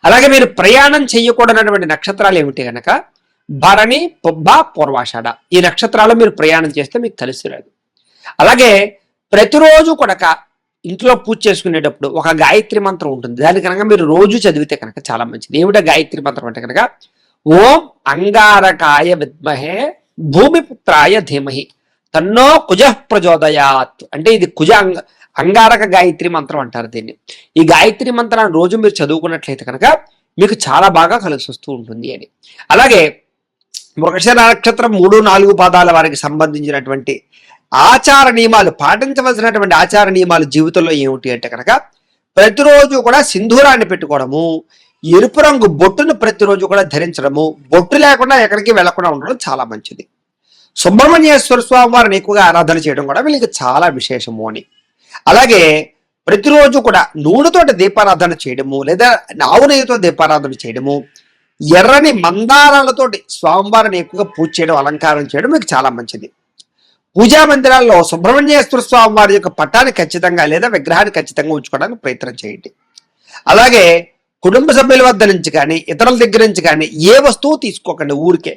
అలాగే మీరు ప్రయాణం చేయకూడనటువంటి నక్షత్రాలు ఏమిటి కనుక భరణి, పుబ్బ, పూర్వాషాఢ, ఈ నక్షత్రాలు మీరు ప్రయాణం చేస్తే మీకు కలిసి రాదు. అలాగే ప్రతిరోజు కూడా ఇంట్లో పూజ చేసుకునేటప్పుడు ఒక గాయత్రి మంత్రం ఉంటుంది. దాని కనుక మీరు రోజు చదివితే కనుక చాలా మంచిది. ఏమిటా గాయత్రి మంత్రం అంటే కనుక ఓం అంగారకాయ విద్మహే భూమిపుత్రాయ ధీమహి తన్నో కుజ ప్రచోదయాత్, అంటే ఇది అంగారక గాయత్రి మంత్రం అంటారు దీన్ని. ఈ గాయత్రి మంత్రాన్ని రోజు మీరు చదువుకున్నట్లయితే కనుక మీకు చాలా బాగా కలిసి వస్తూ ఉంటుంది అని. అలాగే మృగశిర నక్షత్రం 3, 4 పాదాల వారికి సంబంధించినటువంటి ఆచార నియమాలు, పాటించవలసినటువంటి ఆచార నియమాలు జీవితంలో ఏమిటి అంటే కనుక ప్రతిరోజు కూడా సింధూరాన్ని పెట్టుకోవడము, ఎరుపు రంగు బొట్టును ప్రతిరోజు కూడా ధరించడము, బొట్టు లేకుండా ఎక్కడికి వెళ్లకుండా ఉండడం చాలా మంచిది. సుబ్రహ్మణ్యేశ్వర స్వామి వారిని ఎక్కువగా ఆరాధన చేయడం కూడా వీళ్ళకి చాలా విశేషము అని. అలాగే ప్రతిరోజు కూడా నూనెతోటి దీపారాధన చేయడము, లేదా ఆవు నెయ్యితో దీపారాధన చేయడము, ఎర్రని మందారాలతోటి స్వామివారిని ఎక్కువగా పూజ చేయడం, అలంకారం చేయడం మీకు చాలా మంచిది. పూజా మందిరాల్లో సుబ్రహ్మణ్యేశ్వర స్వామి వారి యొక్క పట్టాన్ని ఖచ్చితంగా లేదా విగ్రహాన్ని ఖచ్చితంగా ఉంచుకోవడానికి ప్రయత్నం చేయండి. అలాగే కుటుంబ సభ్యుల వద్ద నుంచి కానీ ఇతరుల దగ్గర నుంచి కానీ ఏ వస్తువు తీసుకోకండి. ఊరికే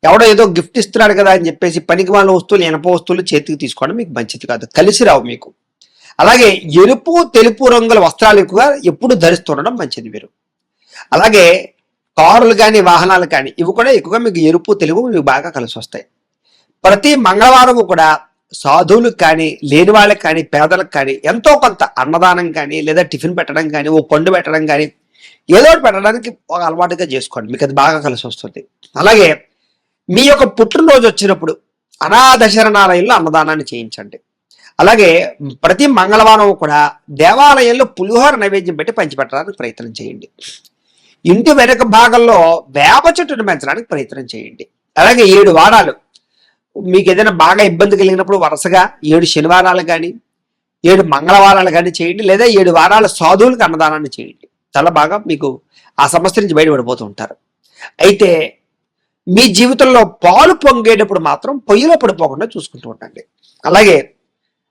ఎవడో ఏదో గిఫ్ట్ ఇస్తున్నాడు కదా అని చెప్పేసి పనికి వాళ్ళ వస్తువులు, ఎనప వస్తువులు చేతికి తీసుకోవడం మీకు మంచిది కాదు, కలిసి రావు మీకు. అలాగే ఎరుపు, తెలుపు రంగుల వస్త్రాలు ఎక్కువగా ఎప్పుడు ధరిస్తుండడం మంచిది మీరు. అలాగే కారులు కానీ వాహనాలు కానీ ఇవి కూడా ఎక్కువగా మీకు ఎరుపు, తెలుపు మీకు బాగా కలిసి వస్తాయి. ప్రతి మంగళవారము కూడా సాధువులకు కానీ, లేని వాళ్ళకి కానీ, పేదలకు కానీ ఎంతో కొంత అన్నదానం కానీ, లేదా టిఫిన్ పెట్టడం కానీ, ఓ పండు పెట్టడం కానీ, ఏదో ఒకటి పెట్టడానికి ఒక అలవాటుగా చేసుకోండి, మీకు అది బాగా కలిసి వస్తుంది. అలాగే మీ యొక్క పుట్టినరోజు వచ్చినప్పుడు అనాథ శరణాలయంలో అన్నదానాన్ని చేయించండి. అలాగే ప్రతి మంగళవారం కూడా దేవాలయంలో పులిహోర నైవేద్యం పెట్టి పంచిపెట్టడానికి ప్రయత్నం చేయండి. ఇంటి వెనక భాగంలో వేప చెట్టును పెంచడానికి ప్రయత్నం చేయండి. అలాగే 7 వారాలు మీకు ఏదైనా బాగా ఇబ్బంది కలిగినప్పుడు వరుసగా 7 శనివారాలు కానీ 7 మంగళవారాలు కానీ చేయండి, లేదా 7 వారాల సాధువులకు అన్నదానాన్ని చేయండి. చాలా బాగా మీకు ఆ సమస్య నుంచి బయటపడిపోతూ ఉంటారు. అయితే మీ జీవితంలో పాలు పొంగేటప్పుడు మాత్రం పొయ్యిలో పడిపోకుండా చూసుకుంటూ ఉండండి. అలాగే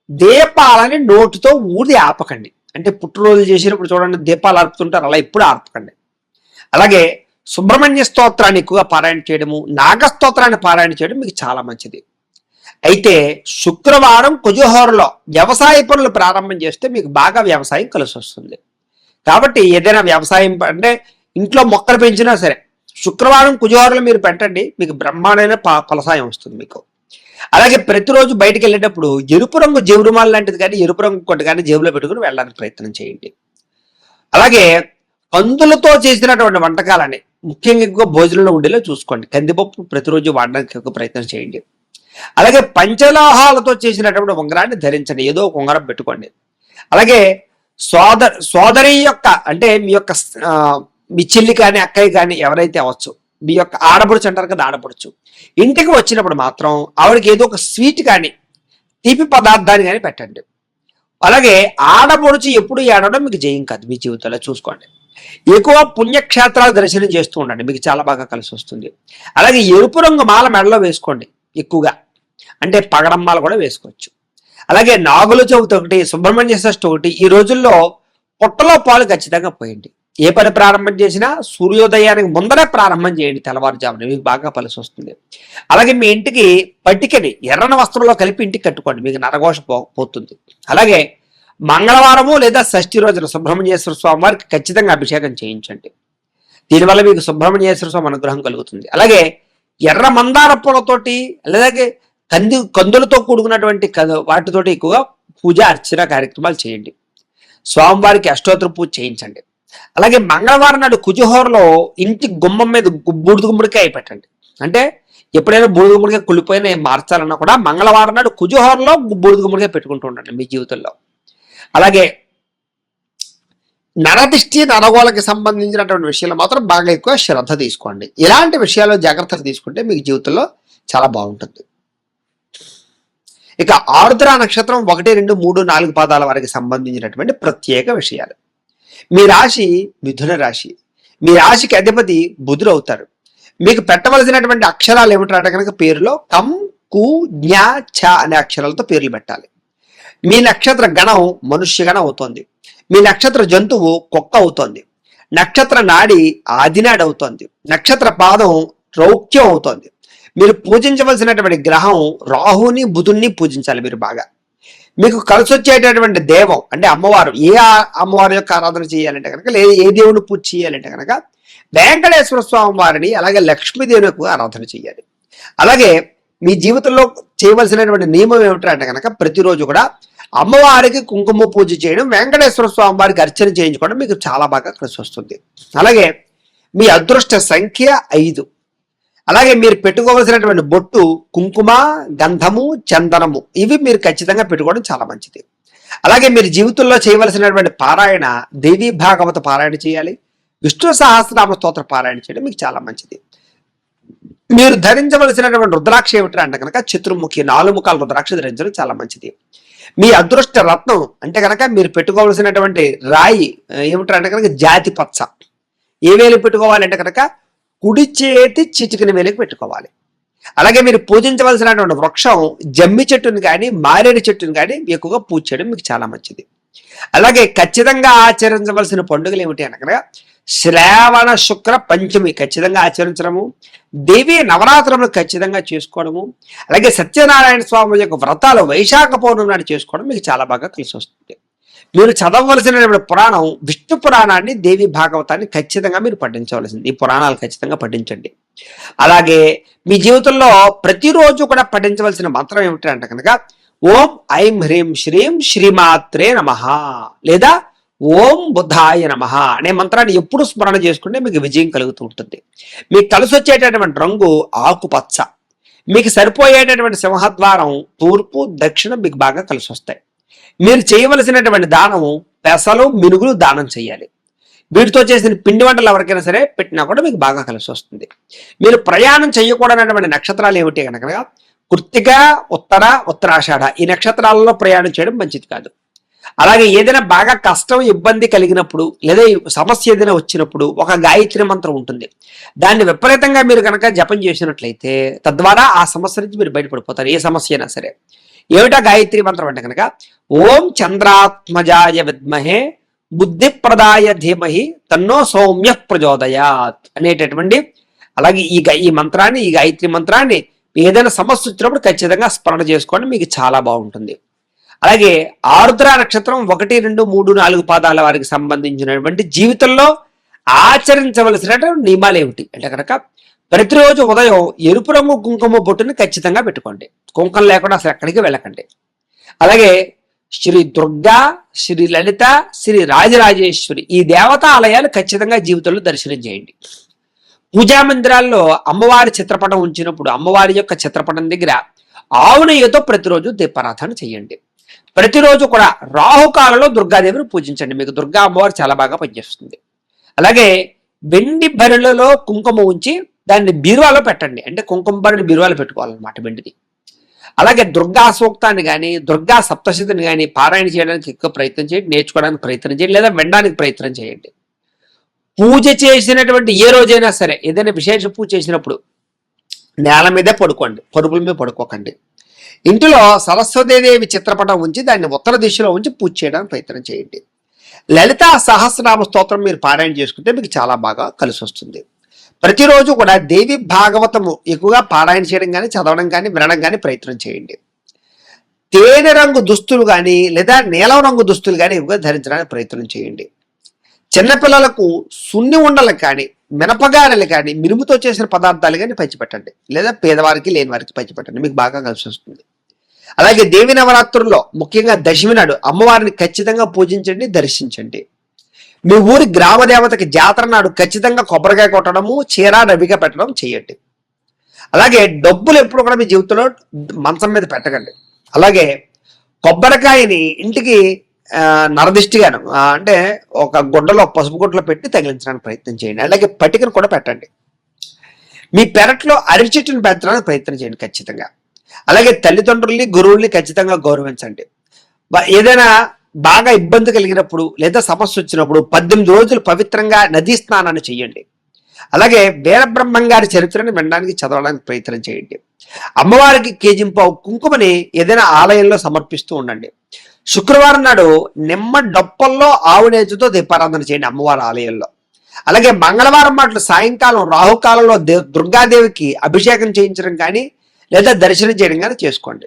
దీపాలని నోటుతో ఊది ఆపకండి. అంటే పుట్టినరోజు చేసినప్పుడు చూడండి దీపాలు ఆర్పుతుంటారు, అలా ఎప్పుడు ఆర్పకండి. అలాగే సుబ్రహ్మణ్య స్తోత్రాన్ని ఎక్కువగా పారాయణ చేయడము, నాగస్తోత్రాన్ని పారాయణ చేయడం మీకు చాలా మంచిది. అయితే శుక్రవారం కుజహోరలో వ్యవసాయ పనులు ప్రారంభం చేస్తే మీకు బాగా వ్యవసాయం కలిసి వస్తుంది. కాబట్టి ఏదైనా వ్యవసాయం అంటే ఇంట్లో మొక్కలు పెంచినా సరే శుక్రవారం కుజవారంలో మీరు పెట్టండి, మీకు బ్రహ్మాండమైన ఫలసాయం వస్తుంది మీకు. అలాగే ప్రతిరోజు బయటికి వెళ్ళేటప్పుడు ఎరుపు రంగు జేబురుమాల లాంటిది కానీ ఎరుపు రంగు కొట్టు కానీ జేబులో పెట్టుకుని వెళ్ళడానికి ప్రయత్నం చేయండి. అలాగే కందులతో చేసినటువంటి వంటకాలని ముఖ్యంగా ఎక్కువ భోజనంలో ఉండేలా చూసుకోండి. కందిపప్పు ప్రతిరోజు వాడడానికి ఎక్కువ ప్రయత్నం చేయండి. అలాగే పంచలోహాలతో చేసినటువంటి ఉంగరాన్ని ధరించండి, ఏదో ఒక ఉంగరం పెట్టుకోండి. అలాగే సోదరి యొక్క అంటే మీ యొక్క మీ చెల్లి కానీ అక్కయ్య కానీ ఎవరైతే అవ్వచ్చు, మీ యొక్క ఆడపడుచు అంటారు కదా, ఆడపడుచు ఇంటికి వచ్చినప్పుడు మాత్రం ఆవిడకి ఏదో ఒక స్వీట్ కానీ తీపి పదార్థాన్ని కానీ పెట్టండి. అలాగే ఆడపడుచు ఎప్పుడు ఏడవడం మీకు జయం కాదు మీ జీవితంలో, చూసుకోండి. ఎక్కువ పుణ్యక్షేత్రాలు దర్శనం చేస్తూ ఉండండి, మీకు చాలా బాగా కలిసి వస్తుంది. అలాగే ఎరుపు రంగు మాల మెడలో వేసుకోండి ఎక్కువగా, అంటే పగడం మాల కూడా వేసుకోవచ్చు. అలాగే నాగుల చవితి ఒకటి, సుబ్రహ్మణ్య షష్ఠి ఒకటి, ఈ రోజుల్లో పొట్టలో పాలు ఖచ్చితంగా పోయండి. ఏ పని ప్రారంభం చేసినా సూర్యోదయానికి ముందరే ప్రారంభం చేయండి, తెల్లవారుజామున, మీకు బాగా కలిసి వస్తుంది. అలాగే మీ ఇంటికి పట్టికని ఎర్రని వస్త్రంలో కలిపి ఇంటికి కట్టుకోండి, మీకు నరఘోష పోతుంది. అలాగే మంగళవారము లేదా షష్ఠి రోజున సుబ్రహ్మణ్యేశ్వర స్వామి వారికి ఖచ్చితంగా అభిషేకం చేయించండి, దీనివల్ల మీకు సుబ్రహ్మణ్యేశ్వర స్వామి అనుగ్రహం కలుగుతుంది. అలాగే ఎర్ర మందార పూలతోటి అలాగే కందులతో కూడుకున్నటువంటి వాటితోటి ఎక్కువగా పూజ అర్చన కార్యక్రమాలు చేయండి. స్వామివారికి అష్టోత్తర పూజ చేయించండి. అలాగే మంగళవారం నాడు కుజహోరలో ఇంటి గుమ్మం మీద బూడిద గుమ్మడికాయ పెట్టండి, అంటే ఎప్పుడైనా బూడిద గుమ్మడికాయ కుళ్ళిపోయినా మార్చాలన్నా కూడా మంగళవారం నాడు కుజహోరలో బూడిద గుమ్మడికాయ పెట్టుకుంటూ ఉండండి మీ జీవితంలో. అలాగే నరదిష్టి నరగోళకి సంబంధించినటువంటి విషయాలు మాత్రం బాగా ఎక్కువ శ్రద్ధ తీసుకోండి. ఇలాంటి విషయాల్లో జాగ్రత్తలు తీసుకుంటే మీకు జీవితంలో చాలా బాగుంటుంది. ఇక ఆరుద్ర నక్షత్రం 1, 2, 3, 4 పాదాల వారికి సంబంధించినటువంటి ప్రత్యేక విషయాలు. మీ రాశి మిథున రాశి, మీ రాశికి అధిపతి బుధుడు అవుతారు. మీకు పెట్టవలసినటువంటి అక్షరాలు ఏమిటంటే కనుక పేరులో కం, కు, జ్ఞ, ఛ అనే అక్షరాలతో పేర్లు పెట్టాలి. మీ నక్షత్ర గణం మనుష్యగణం అవుతోంది. మీ నక్షత్ర జంతువు కుక్క అవుతోంది. నక్షత్ర నాడి ఆదినాడి అవుతోంది. నక్షత్ర పాదం రౌక్యం అవుతోంది. మీరు పూజించవలసినటువంటి గ్రహం రాహుని బుధుణ్ణి పూజించాలి మీరు బాగా. మీకు కలిసి వచ్చేటటువంటి దేవం అంటే అమ్మవారు, ఏ అమ్మవారి యొక్క ఆరాధన చేయాలంటే కనుక, లేదా ఏ దేవుని పూజ చేయాలంటే కనుక వెంకటేశ్వర స్వామి వారిని, అలాగే లక్ష్మీదేవిని ఎక్కువ ఆరాధన చేయాలి. అలాగే మీ జీవితంలో చేయవలసినటువంటి నియమం ఏమిటంటే కనుక ప్రతిరోజు కూడా అమ్మవారికి కుంకుమ పూజ చేయడం, వెంకటేశ్వర స్వామి వారికి అర్చన చేయించుకోవడం మీకు చాలా బాగా కలిసి వస్తుంది. అలాగే మీ అదృష్ట సంఖ్య 5. అలాగే మీరు పెట్టుకోవాల్సినటువంటి బొట్టు కుంకుమ, గంధము, చందనము, ఇవి మీరు ఖచ్చితంగా పెట్టుకోవడం చాలా మంచిది. అలాగే మీరు జీవితంలో చేయవలసినటువంటి పారాయణ దేవీ భాగవత పారాయణ చేయాలి, విష్ణు సహస్రనామ స్తోత్ర పారాయణ చేయడం మీకు చాలా మంచిది. మీరు ధరించవలసినటువంటి రుద్రాక్ష ఏమిటంటే అంటే కనుక చతుర్ముఖి 4 ముఖాల రుద్రాక్ష ధరించడం చాలా మంచిది. మీ అదృష్ట రత్నం అంటే కనుక మీరు పెట్టుకోవాల్సినటువంటి రాయి ఏమిటంటే కనుక జాతి పచ్చ. ఏ వేలు పెట్టుకోవాలంటే కనుక కుడి చేతి చిటికిన వేలికి పెట్టుకోవాలి. అలాగే మీరు పూజించవలసినటువంటి వృక్షం జమ్మి చెట్టుని కానీ మారేడు చెట్టుని కానీ ఎక్కువగా పూజ చేయడం మీకు చాలా మంచిది. అలాగే ఖచ్చితంగా ఆచరించవలసిన పండుగలు ఏమిటి అనగా శ్రావణ శుక్ర పంచమి ఖచ్చితంగా ఆచరించడము, దేవి నవరాత్రులు ఖచ్చితంగా చేసుకోవడము, అలాగే సత్యనారాయణ స్వామి యొక్క వ్రతాలు వైశాఖ పౌర్ణమి నాడు చేసుకోవడం మీకు చాలా బాగా కలిసి వస్తుంది. మీరు చదవవలసినటువంటి పురాణం విష్ణు పురాణాన్ని, దేవి భాగవతాన్ని ఖచ్చితంగా మీరు పఠించవలసింది. ఈ పురాణాలు ఖచ్చితంగా పఠించండి. అలాగే మీ జీవితంలో ప్రతిరోజు కూడా పఠించవలసిన మంత్రం ఏమిటంటే కనుక ఓం ఐం హ్రీం శ్రీం శ్రీమాత్రే నమః లేదా ఓం బుద్ధాయ నమః అనే మంత్రాన్ని ఎప్పుడు స్మరణ చేసుకుంటే మీకు విజయం కలుగుతూ ఉంటుంది. మీకు కలిసి వచ్చేటటువంటి రంగు ఆకుపచ్చ. మీకు సరిపోయేటటువంటి సింహద్వారం తూర్పు, దక్షిణం మీకు బాగా కలిసి వస్తాయి. మీరు చేయవలసినటువంటి దానము పెసలు, మినుగులు దానం చేయాలి. వీటితో చేసిన పిండి వంటలు ఎవరికైనా సరే పెట్టినా కూడా మీకు బాగా కలిసి వస్తుంది. మీరు ప్రయాణం చేయకూడనటువంటి నక్షత్రాలు ఏమిటి కనుక కృత్తిక, ఉత్తర, ఉత్తరాషాఢ ఈ నక్షత్రాలలో ప్రయాణం చేయడం మంచిది కాదు. అలాగే ఏదైనా బాగా కష్టం, ఇబ్బంది కలిగినప్పుడు లేదా సమస్య ఏదైనా వచ్చినప్పుడు ఒక గాయత్రి మంత్రం ఉంటుంది. దాన్ని విపరీతంగా మీరు కనుక జపం చేసినట్లయితే తద్వారా ఆ సమస్య నుంచి మీరు బయటపడిపోతారు, ఏ సమస్య అయినా సరే. ఏమిటా గాయత్రి మంత్రం అంటే కనుక ఓం చంద్రాత్మజాయ విద్మహే బుద్ధిప్రదాయ ధీమహి తన్నో సౌమ్య ప్రచోదయాత్ అనేటటువంటి అలాగే ఈ మంత్రాన్ని, ఈ గాయత్రి మంత్రాన్ని ఏదైనా సమస్య వచ్చినప్పుడు ఖచ్చితంగా స్మరణ చేసుకోండి, మీకు చాలా బాగుంటుంది. అలాగే ఆరుద్ర నక్షత్రం 1, 2, 3, 4 పాదాల వారికి సంబంధించినటువంటి జీవితంలో ఆచరించవలసినటువంటి నియమాలు ఏమిటి అంటే కనుక ప్రతిరోజు ఉదయం ఎరుపు రంగు కుంకుమ బొట్టుని ఖచ్చితంగా పెట్టుకోండి. కుంకుమ లేకుండా అసలు ఎక్కడికి వెళ్ళకండి. అలాగే శ్రీ దుర్గా, శ్రీ లలిత, శ్రీ రాజరాజేశ్వరి ఈ దేవతా ఆలయాలు ఖచ్చితంగా జీవితంలో దర్శనం చేయండి. పూజా మందిరాల్లో అమ్మవారి చిత్రపటం ఉంచినప్పుడు అమ్మవారి యొక్క చిత్రపటం దగ్గర ఆవు నెయ్యితో ప్రతిరోజు దీపారాధన చేయండి. ప్రతిరోజు కూడా రాహుకాలంలో దుర్గాదేవిని పూజించండి. మీకు దుర్గా అమ్మవారు చాలా బాగా పనిచేస్తుంది. అలాగే వెండి బరిలలో కుంకుమ ఉంచి దాన్ని బీరువాలో పెట్టండి. అంటే కుంకుమ బరిని బీరువాలో పెట్టుకోవాలన్నమాట వెండిది. అలాగే దుర్గా సూక్తాన్ని కానీ దుర్గా సప్తశతిని కానీ పారాయణ చేయడానికి ఎక్కువ ప్రయత్నం చేయండి, నేర్చుకోవడానికి ప్రయత్నం చేయండి, లేదా వినడానికి ప్రయత్నం చేయండి. పూజ చేసినటువంటి ఏ రోజైనా సరే ఏదైనా విశేష పూజ చేసినప్పుడు నేల మీదే పడుకోండి, పరుపుల మీద పడుకోకండి. ఇంటిలో సరస్వతీదేవి చిత్రపటం ఉంచి దాన్ని ఉత్తర దిశలో ఉంచి పూజ చేయడానికి ప్రయత్నం చేయండి. లలితా సహస్రనామ స్తోత్రం మీరు పారాయణ చేసుకుంటే మీకు చాలా బాగా కలిసి వస్తుంది. ప్రతిరోజు కూడా దేవి భాగవతము ఎక్కువగా పారాయణ చేయడం కానీ చదవడం కానీ వినడం కానీ ప్రయత్నం చేయండి. తేనె రంగు దుస్తులు కానీ లేదా నీలం రంగు దుస్తులు కానీ ఎక్కువగా ధరించడానికి ప్రయత్నం చేయండి. చిన్నపిల్లలకు సున్ని ఉండలు కానీ మినపగారెలు కానీ మినుముతో చేసిన పదార్థాలు కానీ పంచిపెట్టండి, లేదా పేదవారికి లేని వారికి పంచిపెట్టండి, మీకు బాగా కలిసి వస్తుంది. అలాగే దేవి నవరాత్రుల్లో ముఖ్యంగా దశమి నాడు అమ్మవారిని ఖచ్చితంగా పూజించండి, దర్శించండి. మీ ఊరి గ్రామ దేవతకి జాతర నాడు ఖచ్చితంగా కొబ్బరికాయ కొట్టడము, చీర రవిగా పెట్టడం చేయండి. అలాగే డబ్బులు ఎప్పుడు కూడా మీ జీవితంలో మంచం మీద పెట్టకండి. అలాగే కొబ్బరికాయని ఇంటికి నరదిష్టిగాను అంటే ఒక గుడ్డలో పసుపు గుడ్డలో పెట్టి తగిలించడానికి ప్రయత్నం చేయండి. అలాగే పటికను కూడా పెట్టండి. మీ పెరట్లో అరటి చెట్టును పెంచడానికి ప్రయత్నం చేయండి ఖచ్చితంగా. అలాగే తల్లిదండ్రుల్ని గురువుల్ని ఖచ్చితంగా గౌరవించండి. ఏదైనా బాగా ఇబ్బంది కలిగినప్పుడు లేదా సమస్య వచ్చినప్పుడు 18 రోజులు పవిత్రంగా నదీ స్నానాన్ని చేయండి. అలాగే వీరబ్రహ్మం గారి చరిత్రను వినడానికి చదవడానికి ప్రయత్నం చేయండి. అమ్మవారికి కేజింపావు కుంకుమని ఏదైనా ఆలయంలో సమర్పిస్తూ ఉండండి. శుక్రవారం నాడు నిమ్మ డొప్పల్లో ఆవు నేతితో దీపారాధన చేయండి అమ్మవారి ఆలయంలో. అలాగే మంగళవారం మాటలు సాయంకాలం రాహుకాలంలో దుర్గాదేవికి అభిషేకం చేయించడం కానీ లేదా దర్శనం చేయడం కానీ చేసుకోండి.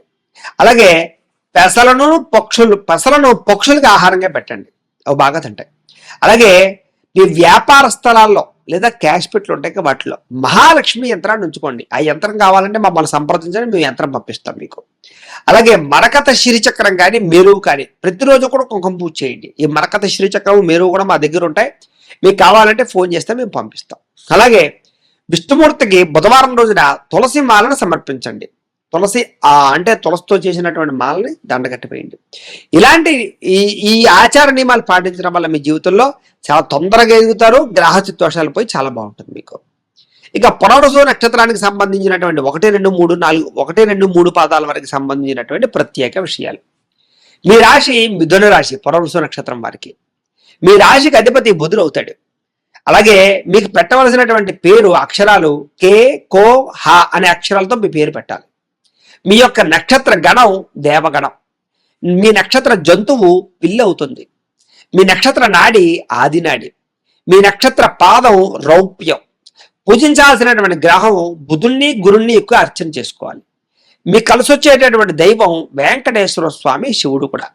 అలాగే పెసలను పక్షులకు ఆహారంగా పెట్టండి, అవి బాగా తింటాయి. అలాగే మీ వ్యాపార స్థలాల్లో లేదా క్యాష్ పెట్లు ఉంటాయి వాటిలో మహాలక్ష్మి యంత్రాన్ని ఉంచుకోండి. ఆ యంత్రం కావాలంటే మమ్మల్ని సంప్రదించండి, మేము యంత్రం పంపిస్తాం మీకు. అలాగే మరకత శ్రీచక్రం కానీ మేరువు కానీ ప్రతిరోజు కూడా కుంకుమ పూజ చేయండి. ఈ మరకత శ్రీచక్రం మేరువు కూడా మా దగ్గర ఉంటాయి, మీకు కావాలంటే ఫోన్ చేస్తే మేము పంపిస్తాం. అలాగే విష్ణుమూర్తికి బుధవారం రోజున తులసి మాలను సమర్పించండి. తులసి అంటే తులసితో చేసినటువంటి మాలని దండగట్టిపోయండి. ఇలాంటి ఈ ఆచార నియమాలు పాటించడం వల్ల మీ జీవితంలో చాలా తొందరగా ఎదుగుతారు, గ్రహస్థితి దోషాలు పోయి చాలా బాగుంటుంది మీకు. ఇక పునరుసు నక్షత్రానికి సంబంధించినటువంటి 1, 2, 3, 4 1, 2, 3 పాదాల వరకు సంబంధించినటువంటి ప్రత్యేక విషయాలు. మీ రాశి మిథున రాశి, పునరుసు నక్షత్రం వారికి. మీ రాశికి అధిపతి బుధుడు అవుతాడు. అలాగే మీకు పెట్టవలసినటువంటి పేరు అక్షరాలు కే, కో, హ అనే అక్షరాలతో మీ పేరు పెట్టాలి. మీ యొక్క నక్షత్ర గణం దేవగణం. మీ నక్షత్ర జంతువు పిల్లి అవుతుంది. మీ నక్షత్ర నాడి ఆదినాడి. మీ నక్షత్ర పాదం రౌప్యం. పూజించాల్సినటువంటి గ్రహం బుధుణ్ణి గురుణ్ణి ఎక్కువ అర్చన చేసుకోవాలి. మీకు కలిసి వచ్చేటటువంటి దైవం వెంకటేశ్వర స్వామి, శివుడు కూడా.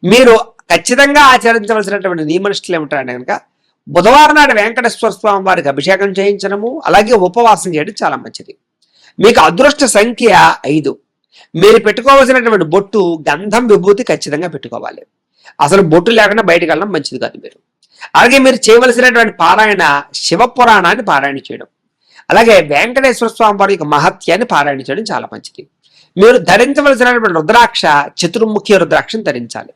మీరు ఖచ్చితంగా ఆచరించవలసినటువంటి నియమనిష్టలు ఏమిటంటే కనుక బుధవారం నాడు వెంకటేశ్వర స్వామి వారికి అభిషేకం చేయించడము, అలాగే ఉపవాసం చేయడం చాలా మంచిది. మీకు అదృష్ట సంఖ్య 5. మీరు పెట్టుకోవాల్సినటువంటి బొట్టు గంధం విభూతి ఖచ్చితంగా పెట్టుకోవాలి. అసలు బొట్టు లేకుండా బయటకు వెళ్ళడం మంచిది కాదు మీరు. అలాగే మీరు చేయవలసినటువంటి పారాయణ శివపురాణాన్ని పారాయణ చేయడం, అలాగే వెంకటేశ్వర స్వామి వారి యొక్క మహత్యాన్ని పారాయణ చేయడం చాలా మంచిది. మీరు ధరించవలసినటువంటి రుద్రాక్ష చతుర్ముఖి రుద్రాక్షను ధరించాలి.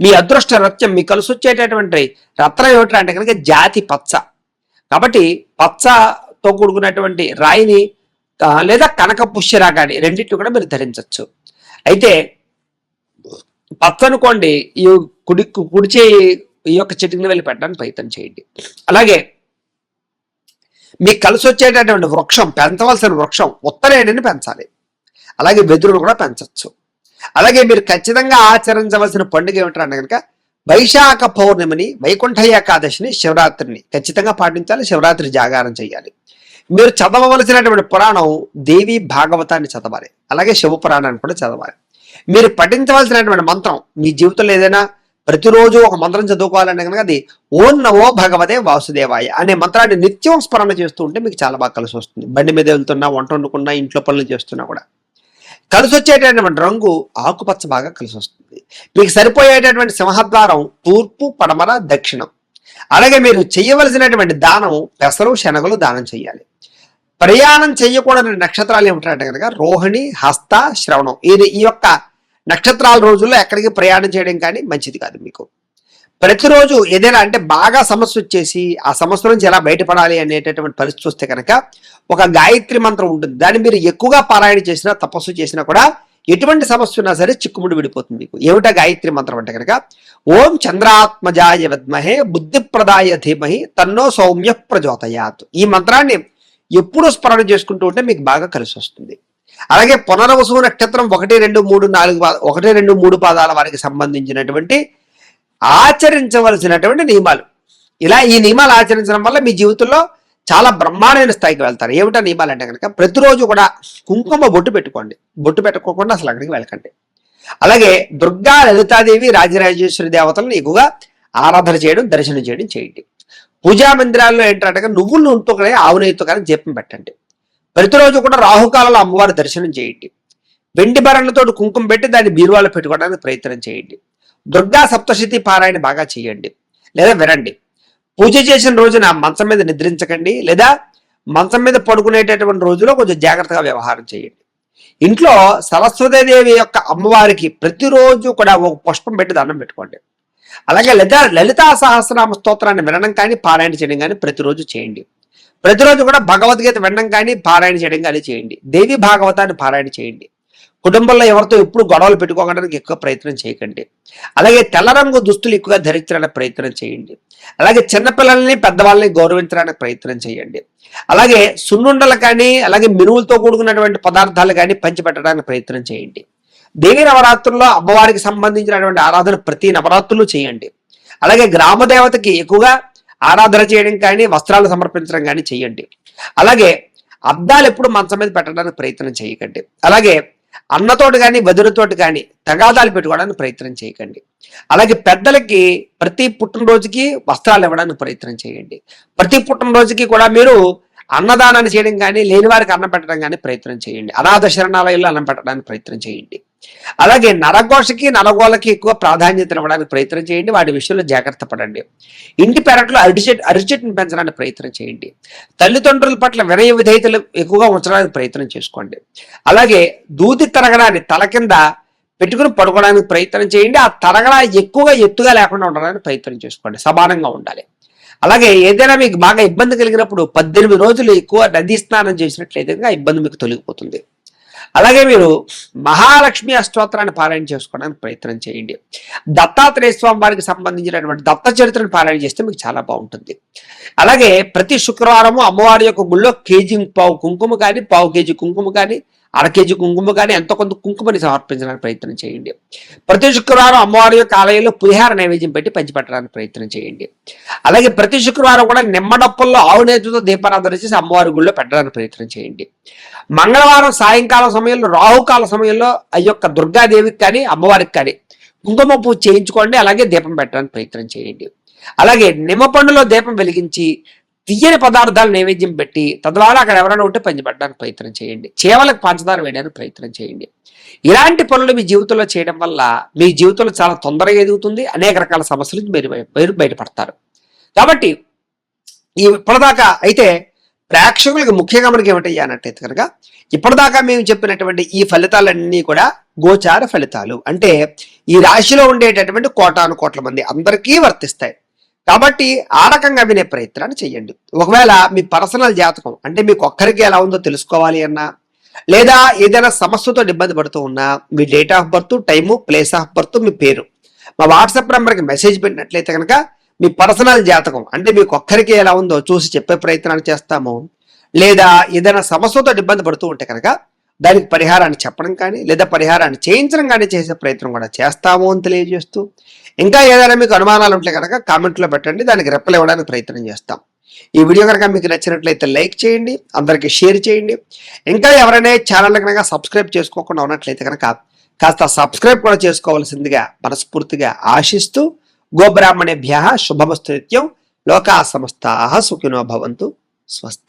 మీ అదృష్ట రత్నం మీకు కలిసి వచ్చేటటువంటి రత్నం ఏమిటంటే కనుక జాతి పచ్చ. కాబట్టి పచ్చతో కూడుకున్నటువంటి రాయిని లేదా కనక పుష్యరాగాన్ని రెండింటిని కూడా మీరు ధరించవచ్చు. అయితే పచ్చ అనుకోండి, ఈ కుడిచే ఈ యొక్క చెట్టుని వెళ్ళి పెట్టడానికి ప్రయత్నం చేయండి. అలాగే మీకు కలిసి వచ్చేటటువంటి వృక్షం, పెంచవలసిన వృక్షం ఉత్తరేణిని పెంచాలి. అలాగే వెదురును కూడా పెంచవచ్చు. అలాగే మీరు ఖచ్చితంగా ఆచరించవలసిన పండుగ ఏమిటంటే కనుక వైశాఖ పౌర్ణమిని, వైకుంఠ ఏకాదశిని, శివరాత్రిని ఖచ్చితంగా పాటించాలి. శివరాత్రి జాగారం చేయాలి. మీరు చదవవలసినటువంటి పురాణం దేవి భాగవతాన్ని చదవాలి. అలాగే శివ పురాణాన్ని కూడా చదవాలి. మీరు పఠించవలసినటువంటి మంత్రం, మీ జీవితంలో ఏదైనా ప్రతిరోజు ఒక మంత్రం చదువుకోవాలంటే కనుక అది ఓం నమో భగవతే వాసుదేవాయ అనే మంత్రాన్ని నిత్యం స్మరణ చేస్తూ ఉంటే మీకు చాలా బాగా కలిసి వస్తుంది. బండి మీద వెళ్తున్నా, వంట వండుకున్నా, ఇంట్లో పనులు చేస్తున్నా కూడా కలిసి వచ్చేటటువంటి రంగు ఆకుపచ్చ బాగా కలిసి వస్తుంది. మీకు సరిపోయేటటువంటి సింహద్వారం తూర్పు, పడమర, దక్షిణం. అలాగే మీరు చేయవలసినటువంటి దానం పెసరు, శనగలు దానం చేయాలి. ప్రయాణం చేయకూడని నక్షత్రాలు ఏమిటంటే కనుక రోహిణి, హస్త, శ్రవణం. ఈ యొక్క నక్షత్రాల రోజుల్లో ఎక్కడికి ప్రయాణం చేయడం కానీ మంచిది కాదు. మీకు ప్రతిరోజు ఏదైనా అంటే బాగా సమస్య వచ్చేసి ఆ సమస్య నుంచి ఎలా బయటపడాలి అనేటటువంటి పరిస్థితి వస్తే కనుక ఒక గాయత్రి మంత్రం ఉంటుంది. దాన్ని మీరు ఎక్కువగా పారాయణ చేసినా, తపస్సు చేసినా కూడా ఎటువంటి సమస్య ఉన్నా సరే చిక్కుముడి విడిపోతుంది. మీకు ఏమిటా గాయత్రి మంత్రం అంటే కనుక ఓం చంద్రాత్మజాయ విద్మహే బుద్ధిప్రదాయ ధీమహి తన్నో సౌమ్య ప్రచోదయాత్. ఈ మంత్రాన్ని ఎప్పుడు స్మరణ చేసుకుంటూ ఉంటే మీకు బాగా కలిసి వస్తుంది. అలాగే పునర్వసు నక్షత్రం 1, 2, 3, 4 1, 2, 3 పాదాల వారికి సంబంధించినటువంటి ఆచరించవలసినటువంటి నియమాలు. ఇలా ఈ నియమాలు ఆచరించడం వల్ల మీ జీవితంలో చాలా బ్రహ్మాండమైన స్థాయికి వెళ్తారు. ఏమిటా నియమాలు అంటే కనుక ప్రతిరోజు కూడా కుంకుమ బొట్టు పెట్టుకోండి. బొట్టు పెట్టుకోకుండా అసలు అక్కడికి వెళ్ళకండి. అలాగే దుర్గా, లలితాదేవి, రాజరాజేశ్వరి దేవతలను ఎక్కువగా ఆరాధన చేయడం, దర్శనం చేయడం చేయండి. పూజా మందిరాల్లో ఏంటంటే నువ్వుల నూనెతో కానీ ఆవు నెయ్యితో కానీ దీపం పెట్టండి. ప్రతిరోజు కూడా రాహుకాలంలో అమ్మవారి దర్శనం చేయండి. వెండి బరణలతో కుంకుమ పెట్టి దాన్ని బీరువాలో పెట్టుకోవడానికి ప్రయత్నం చేయండి. దుర్గా సప్తశతి పారాయణ బాగా చేయండి లేదా వినండి. పూజ చేసిన రోజున మంచం మీద నిద్రించకండి లేదా మంచం మీద పడుకునేటటువంటి రోజులో కొంచెం జాగ్రత్తగా వ్యవహారం చేయండి. ఇంట్లో సరస్వతీదేవి యొక్క అమ్మవారికి ప్రతిరోజు కూడా ఒక పుష్పం పెట్టి దండం పెట్టుకోండి. అలాగే లలితా సహస్రనామ స్తోత్రాన్ని వినడం కానీ పారాయణ చేయడం కానీ ప్రతిరోజు చేయండి. ప్రతిరోజు కూడా భగవద్గీత వినడం కానీ పారాయణ చేయడం కానీ చేయండి. దేవి భాగవతాన్ని పారాయణ చేయండి. కుటుంబంలో ఎవరితో ఎప్పుడు గొడవలు పెట్టుకోవడానికి ఎక్కువ ప్రయత్నం చేయకండి. అలాగే తెల్ల రంగు దుస్తులు ఎక్కువగా ధరించడానికి ప్రయత్నం చేయండి. అలాగే చిన్నపిల్లల్ని, పెద్దవాళ్ళని గౌరవించడానికి ప్రయత్నం చేయండి. అలాగే సున్నుండలు కానీ అలాగే మినువులతో కూడుకున్నటువంటి పదార్థాలు కానీ పంచిపెట్టడానికి ప్రయత్నం చేయండి. దేవి నవరాత్రుల్లో అమ్మవారికి సంబంధించినటువంటి ఆరాధన ప్రతి నవరాత్రులు చేయండి. అలాగే గ్రామ దేవతకి ఎక్కువగా ఆరాధన చేయడం కానీ వస్త్రాలు సమర్పించడం కానీ చేయండి. అలాగే అద్దాలు ఎప్పుడు మంచం మీద పెట్టడానికి ప్రయత్నం చేయకండి. అలాగే అన్నతోటి కానీ వదినతోటి కానీ తగాదాలు పెట్టుకోవడానికి ప్రయత్నం చేయకండి. అలాగే పెద్దలకి ప్రతి పుట్టినరోజుకి వస్త్రాలు ఇవ్వడానికి ప్రయత్నం చేయండి. ప్రతి పుట్టినరోజుకి కూడా మీరు అన్నదానాన్ని చేయడం కానీ లేని వారికి అన్నం పెట్టడం కానీ ప్రయత్నం చేయండి. అనాథ శరణాలయాల్లో అన్నం పెట్టడానికి ప్రయత్నం చేయండి. అలాగే నరఘోషకి, నరగోళ్ళకి ఎక్కువ ప్రాధాన్యత ఇవ్వడానికి ప్రయత్నం చేయండి. వాటి విషయంలో జాగ్రత్త పడండి. ఇంటి పెరట్లో అరిచెట్టును పెంచడానికి ప్రయత్నం చేయండి. తల్లిదండ్రుల పట్ల వినయ విధేయతలు ఎక్కువగా ఉంచడానికి ప్రయత్నం చేసుకోండి. అలాగే దూది తరగడాన్ని తల కింద పెట్టుకుని పడుకోవడానికి ప్రయత్నం చేయండి. ఆ తరగడ ఎక్కువగా ఎత్తుగా లేకుండా ఉండడానికి ప్రయత్నం చేసుకోండి. సమానంగా ఉండాలి. అలాగే ఏదైనా మీకు బాగా ఇబ్బంది కలిగినప్పుడు 18 రోజులు ఎక్కువ నదీ స్నానం చేసినట్లయితే ఆ ఇబ్బంది మీకు తొలగిపోతుంది. అలాగే మీరు మహాలక్ష్మి అష్టోత్తరాన్ని పారాయణ చేసుకోవడానికి ప్రయత్నం చేయండి. దత్తాత్రేయ స్వామి వారికి సంబంధించినటువంటి దత్త చరిత్రను పారాయణ చేస్తే మీకు చాలా బాగుంటుంది. అలాగే ప్రతి శుక్రవారము అమ్మవారి యొక్క గుళ్ళో పావు కుంకుమ కానీ, పావు కేజీ కుంకుమ కానీ, అర కేజీ కుంకుమ కానీ ఎంతో కొంత కుంకుమని సమర్పించడానికి ప్రయత్నం చేయండి. ప్రతి శుక్రవారం అమ్మవారి యొక్క ఆలయంలో పులిహార నైవేద్యం పెట్టి పంచిపెట్టడానికి ప్రయత్నం చేయండి. అలాగే ప్రతి శుక్రవారం కూడా నిమ్మడప్పుల్లో ఆవు నేతితో దీపారాధన చేసి అమ్మవారి గుళ్ళో పెట్టడానికి ప్రయత్నం చేయండి. మంగళవారం సాయంకాలం సమయంలో రాహుకాల సమయంలో ఆ యొక్క దుర్గాదేవికి కానీ అమ్మవారికి కానీ కుంకుమ పూజ చేయించుకోండి. అలాగే దీపం పెట్టడానికి ప్రయత్నం చేయండి. అలాగే నిమ్మ పండులో దీపం వెలిగించి తీయని పదార్థాలు నైవేద్యం పెట్టి తద్వారా అక్కడ ఎవరైనా ఉంటే పంచిపెట్టడానికి ప్రయత్నం చేయండి. చేవలకు పంచదార వేయడానికి ప్రయత్నం చేయండి. ఇలాంటి పనులు మీ జీవితంలో చేయడం వల్ల మీ జీవితంలో చాలా తొందరగా ఎదుగుతుంది. అనేక రకాల సమస్యల నుంచి మీరు బయటపడతారు. కాబట్టి ఇప్పటిదాకా అయితే ప్రేక్షకులకు ముఖ్యంగా మనకి ఏమిటయ్యా అన్నట్టయితే కనుక ఇప్పటిదాకా మేము చెప్పినటువంటి ఈ ఫలితాలన్నీ కూడా గోచార ఫలితాలు. అంటే ఈ రాశిలో ఉండేటటువంటి కోటాను కోట్ల మంది అందరికీ వర్తిస్తాయి. కాబట్టి ఆ రకంగా వినే ప్రయత్నాన్ని చేయండి. ఒకవేళ మీ పర్సనల్ జాతకం అంటే మీకు ఒక్కరికి ఎలా ఉందో తెలుసుకోవాలి అన్నా లేదా ఏదైనా సమస్యతో ఇబ్బంది పడుతూ ఉన్నా మీ date of birth, time, place of birth, మీ పేరు మా వాట్సాప్ నెంబర్కి మెసేజ్ పెట్టినట్లయితే కనుక మీ పర్సనల్ జాతకం అంటే మీకు ఒక్కరికి ఎలా ఉందో చూసి చెప్పే ప్రయత్నాన్ని చేస్తాము. లేదా ఏదైనా సమస్యతో ఇబ్బంది పడుతూ ఉంటే కనుక దానికి పరిహారాన్ని చెప్పడం కానీ లేదా పరిహారాన్ని చేయించడం కానీ చేసే ప్రయత్నం కూడా చేస్తాము అని తెలియజేస్తూ ఇంకా ఏదైనా మీకు అనుమానాలు ఉంటే కనుక కామెంట్లో పెట్టండి. దానికి రెప్పలు ఇవ్వడానికి ప్రయత్నం చేస్తాం. ఈ వీడియో కనుక మీకు నచ్చినట్లయితే లైక్ చేయండి, అందరికీ షేర్ చేయండి. ఇంకా ఎవరైనా ఛానల్ కనుక సబ్స్క్రైబ్ చేసుకోకుండా ఉన్నట్లయితే కనుక కాస్త సబ్స్క్రైబ్ కూడా చేసుకోవాల్సిందిగా మనస్ఫూర్తిగా ఆశిస్తూ గోబ్రాహ్మణేభ్యः శుభమస్తు నిత్యం. లోకాः సమస్తాः సుఖినో భవంతు. స్వస్తి.